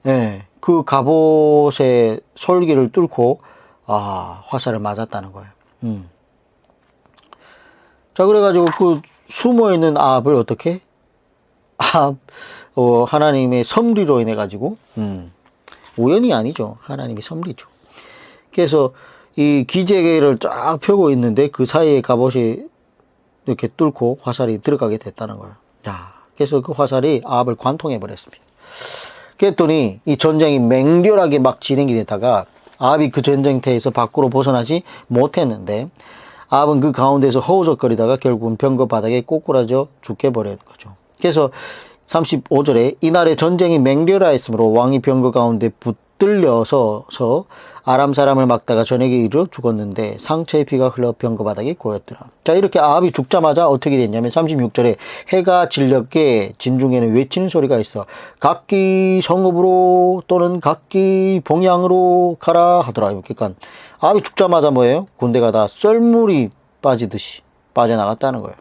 예, 그 갑옷의 솔기를 뚫고 화살을 맞았다는 거예요. 자, 그래가지고 그 숨어있는 아합을 어떻게? 하나님의 섭리로 인해가지고, 우연이 아니죠. 하나님의 섭리죠. 그래서 이 기재계를 쫙 펴고 있는데 그 사이에 갑옷이 이렇게 뚫고 화살이 들어가게 됐다는 거예요. 야, 그래서 그 화살이 아합을 관통해 버렸습니다. 그랬더니 이 전쟁이 맹렬하게 막 진행이 되다가 아합이 그 전쟁터에서 밖으로 벗어나지 못했는데 아합은 그 가운데서 허우적거리다가 결국은 병거 바닥에 꼬꾸라져 죽게 버린 거죠. 그래서 35절에 이날의 전쟁이 맹렬하였으므로 왕이 병거 가운데 붙들려서 아람 사람을 막다가 저녁에 이르러 죽었는데 상처의 피가 흘러 병거 바닥에 고였더라. 자, 이렇게 아합이 죽자마자 어떻게 됐냐면 36절에 해가 질녘에 진중에는 외치는 소리가 있어 각기 성읍으로 또는 각기 봉양으로 가라 하더라. 그러니까 아합이 죽자마자 뭐예요? 군대가 다 썰물이 빠지듯이 빠져나갔다는 거예요.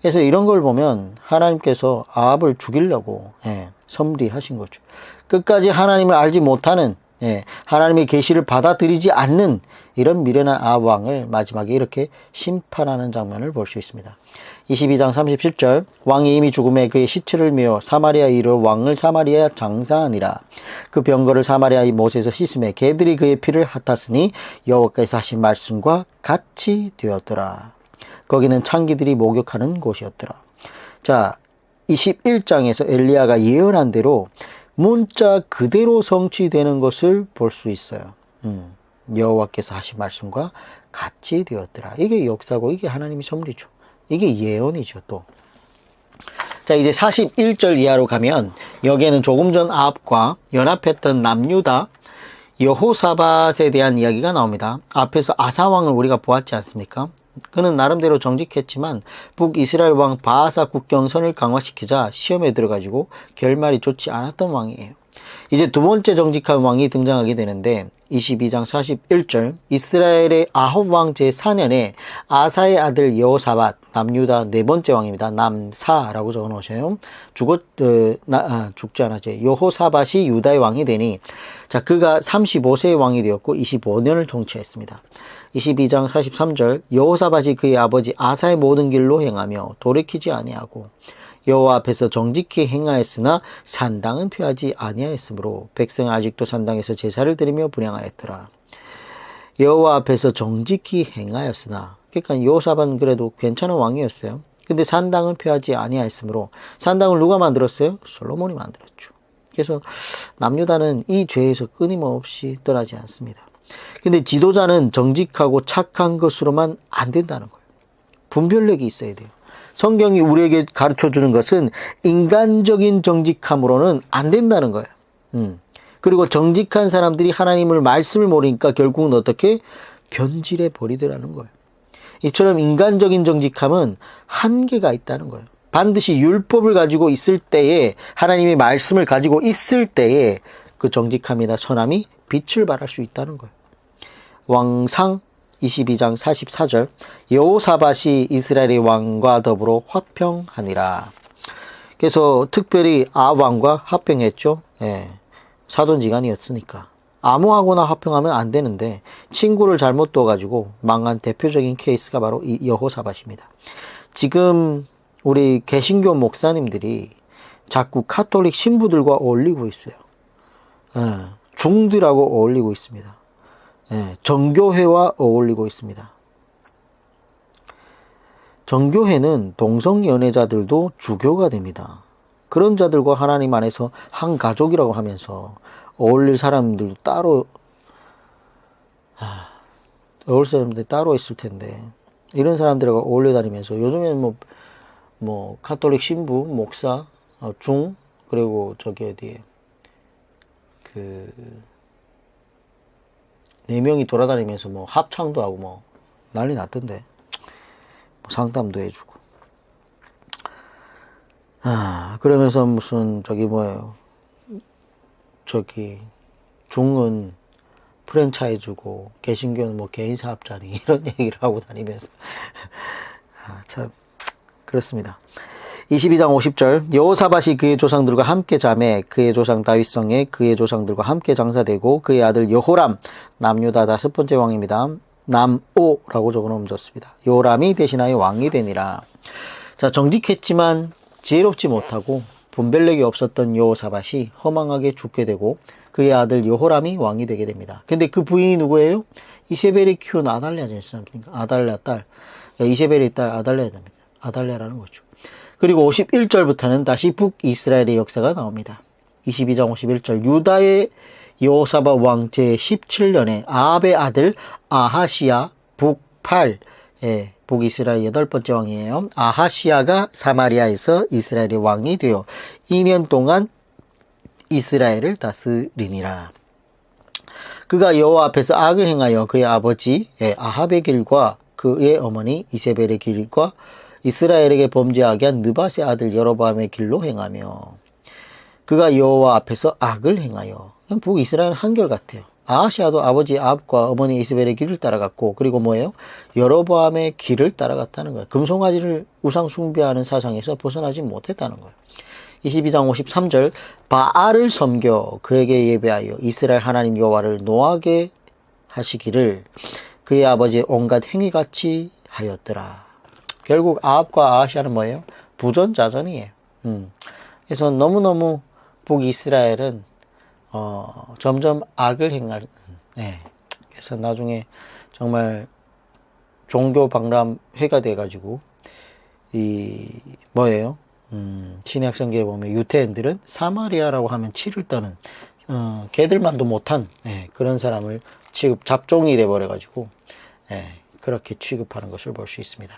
그래서 이런 걸 보면 하나님께서 아합을 죽이려고 섭리하신 거죠. 끝까지 하나님을 알지 못하는 하나님의 계시를 받아들이지 않는 이런 미련한 아합 왕을 마지막에 이렇게 심판하는 장면을 볼 수 있습니다. 22장 37절 왕이 이미 죽음에 그의 시체를 메어 사마리아에 이르러 왕을 사마리아에 장사하니라. 그 병거를 사마리아의 못에서 씻음에 개들이 그의 피를 핥았으니 여호와께서 하신 말씀과 같이 되었더라. 거기는 창기들이 목욕하는 곳이었더라. 자, 21장에서 엘리야가 예언한 대로 문자 그대로 성취되는 것을 볼 수 있어요. 여호와께서 하신 말씀과 같이 되었더라. 이게 역사고 이게 하나님의 섭리죠. 이게 예언이죠. 또 자, 이제 41절 이하로 가면 여기에는 조금 전 아합과 연합했던 남유다 여호사밧에 대한 이야기가 나옵니다. 앞에서 아사왕을 우리가 보았지 않습니까? 그는 나름대로 정직했지만 북이스라엘 왕 바하사 국경선을 강화시키자 시험에 들어가지고 결말이 좋지 않았던 왕이에요. 이제 두 번째 정직한 왕이 등장하게 되는데 22장 41절 이스라엘의 아합 왕 제4년에 아사의 아들 여호사밧 남유다 네 번째 왕입니다. 남사라고 적어 놓으셔요. 죽지 않았죠. 여호사밧이 유다의 왕이 되니 자 그가 35세의 왕이 되었고 25년을 통치했습니다. 22장 43절 여호사밧이 그의 아버지 아사의 모든 길로 행하며 돌이키지 아니하고 여호와 앞에서 정직히 행하였으나 산당은 피하지 아니하였으므로 백성은 아직도 산당에서 제사를 드리며 분향하였더라. 여호와 앞에서 정직히 행하였으나 그러니까 여호사밧은 그래도 괜찮은 왕이었어요. 근데 산당은 피하지 아니하였으므로 산당을 누가 만들었어요? 솔로몬이 만들었죠. 그래서 남유다는 이 죄에서 끊임없이 떠나지 않습니다. 근데 지도자는 정직하고 착한 것으로만 안 된다는 거예요. 분별력이 있어야 돼요. 성경이 우리에게 가르쳐주는 것은 인간적인 정직함으로는 안 된다는 거예요. 그리고 정직한 사람들이 하나님을 말씀을 모르니까 결국은 어떻게 변질해 버리더라는 거예요. 이처럼 인간적인 정직함은 한계가 있다는 거예요. 반드시 율법을 가지고 있을 때에 하나님의 말씀을 가지고 있을 때에 그 정직함이나 선함이 빛을 발할 수 있다는 거예요. 왕상 22장 44절 여호사밧이 이스라엘의 왕과 더불어 화평하니라. 그래서 특별히 아합 왕과 화평했죠. 사돈지간이었으니까. 아무하고나 화평하면 안 되는데 친구를 잘못 둬가지고 망한 대표적인 케이스가 바로 이 여호사밧입니다. 지금 우리 개신교 목사님들이 자꾸 카톨릭 신부들과 어울리고 있어요. 중들하고 어울리고 있습니다. 정교회와 어울리고 있습니다. 정교회는 동성연애자들도 주교가 됩니다. 그런 자들과 하나님 안에서 한 가족이라고 하면서 어울릴 사람들도 따로 어울릴 사람들이 따로 있을 텐데 이런 사람들하고 어울려 다니면서 요즘에는 뭐 카톨릭 신부, 목사, 중 그리고 저기 어디에 네 명이 돌아다니면서 뭐 합창도 하고 뭐 난리 났던데 뭐 상담도 해주고 그러면서 무슨 중은 프랜차이즈고 개신교는 뭐 개인 사업자니 이런 얘기를 하고 다니면서 참 그렇습니다. 22장 50절 여호사밧이 그의 조상들과 함께 자매 그의 조상 다윗성에 그의 조상들과 함께 장사되고 그의 아들 여호람 남유다 다섯 번째 왕입니다. 남오라고 적어놓으면 좋습니다. 여호람이 대신하여 왕이 되니라. 자, 정직했지만 지혜롭지 못하고 분별력이 없었던 여호사밧이 허망하게 죽게 되고 그의 아들 여호람이 왕이 되게 됩니다. 근데 그 부인이 누구예요? 이세벨이 키운 아달랴지 않습니까? 아달랴 딸. 이세벨의 딸 아달랴입니다. 아달랴라는 거죠. 그리고 51절부터는 다시 북이스라엘의 역사가 나옵니다. 22장 51절 유다의 여호사밧 왕 제17년에 아합의 아들 아하시야 북8 북이스라엘 8번째 왕이에요. 아하시야가 사마리아에서 이스라엘의 왕이 되어 2년 동안 이스라엘을 다스리니라. 그가 여호와 앞에서 악을 행하여 그의 아버지 아합의 길과 그의 어머니 이세벨의 길과 이스라엘에게 범죄하게 한 느밧의 아들 여로보암의 길로 행하며 그가 여호와 앞에서 악을 행하여 북이스라엘 한결같아요. 아하시아도 아버지 아합과 어머니 이세벨의 길을 따라갔고 그리고 뭐예요? 여로보암의 길을 따라갔다는 거예요. 금송아지를 우상 숭배하는 사상에서 벗어나지 못했다는 거예요. 22장 53절 바알을 섬겨 그에게 예배하여 이스라엘 하나님 여호와를 노하게 하시기를 그의 아버지의 온갖 행위같이 하였더라. 결국 아합과 아하시아는 뭐예요? 부전자전이에요. 그래서 너무너무 북이스라엘은 점점 악을 행할 그래서 나중에 정말 종교 박람회가 돼가지고 이 뭐예요? 신약 성경에 보면 유태인들은 사마리아라고 하면 치를 떠는 걔들만도 못한 그런 사람을 잡종이 돼버려가지고 그렇게 취급하는 것을 볼 수 있습니다.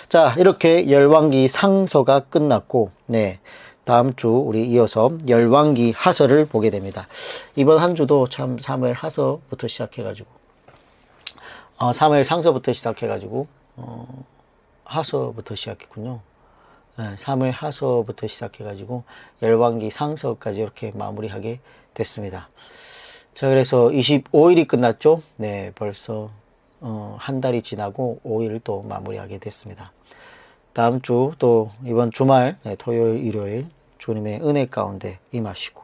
자, 이렇게 열왕기 상서가 끝났고 다음 주 우리 이어서 열왕기 하서를 보게 됩니다. 이번 한 주도 참 사무엘 하서부터 시작해가지고 사무엘 상서부터 시작해가지고 하서부터 시작했군요. 사무엘 하서부터 시작해가지고 열왕기 상서까지 이렇게 마무리하게 됐습니다. 자, 그래서 25일이 끝났죠. 벌써 한 달이 지나고 5일을 또 마무리하게 됐습니다. 다음 주 또 이번 주말 토요일 일요일 주님의 은혜 가운데 임하시고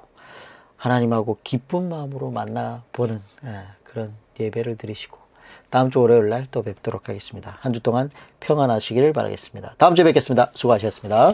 하나님하고 기쁜 마음으로 만나보는 그런 예배를 드리시고 다음 주 월요일 날 또 뵙도록 하겠습니다. 한 주 동안 평안하시기를 바라겠습니다. 다음 주에 뵙겠습니다. 수고하셨습니다.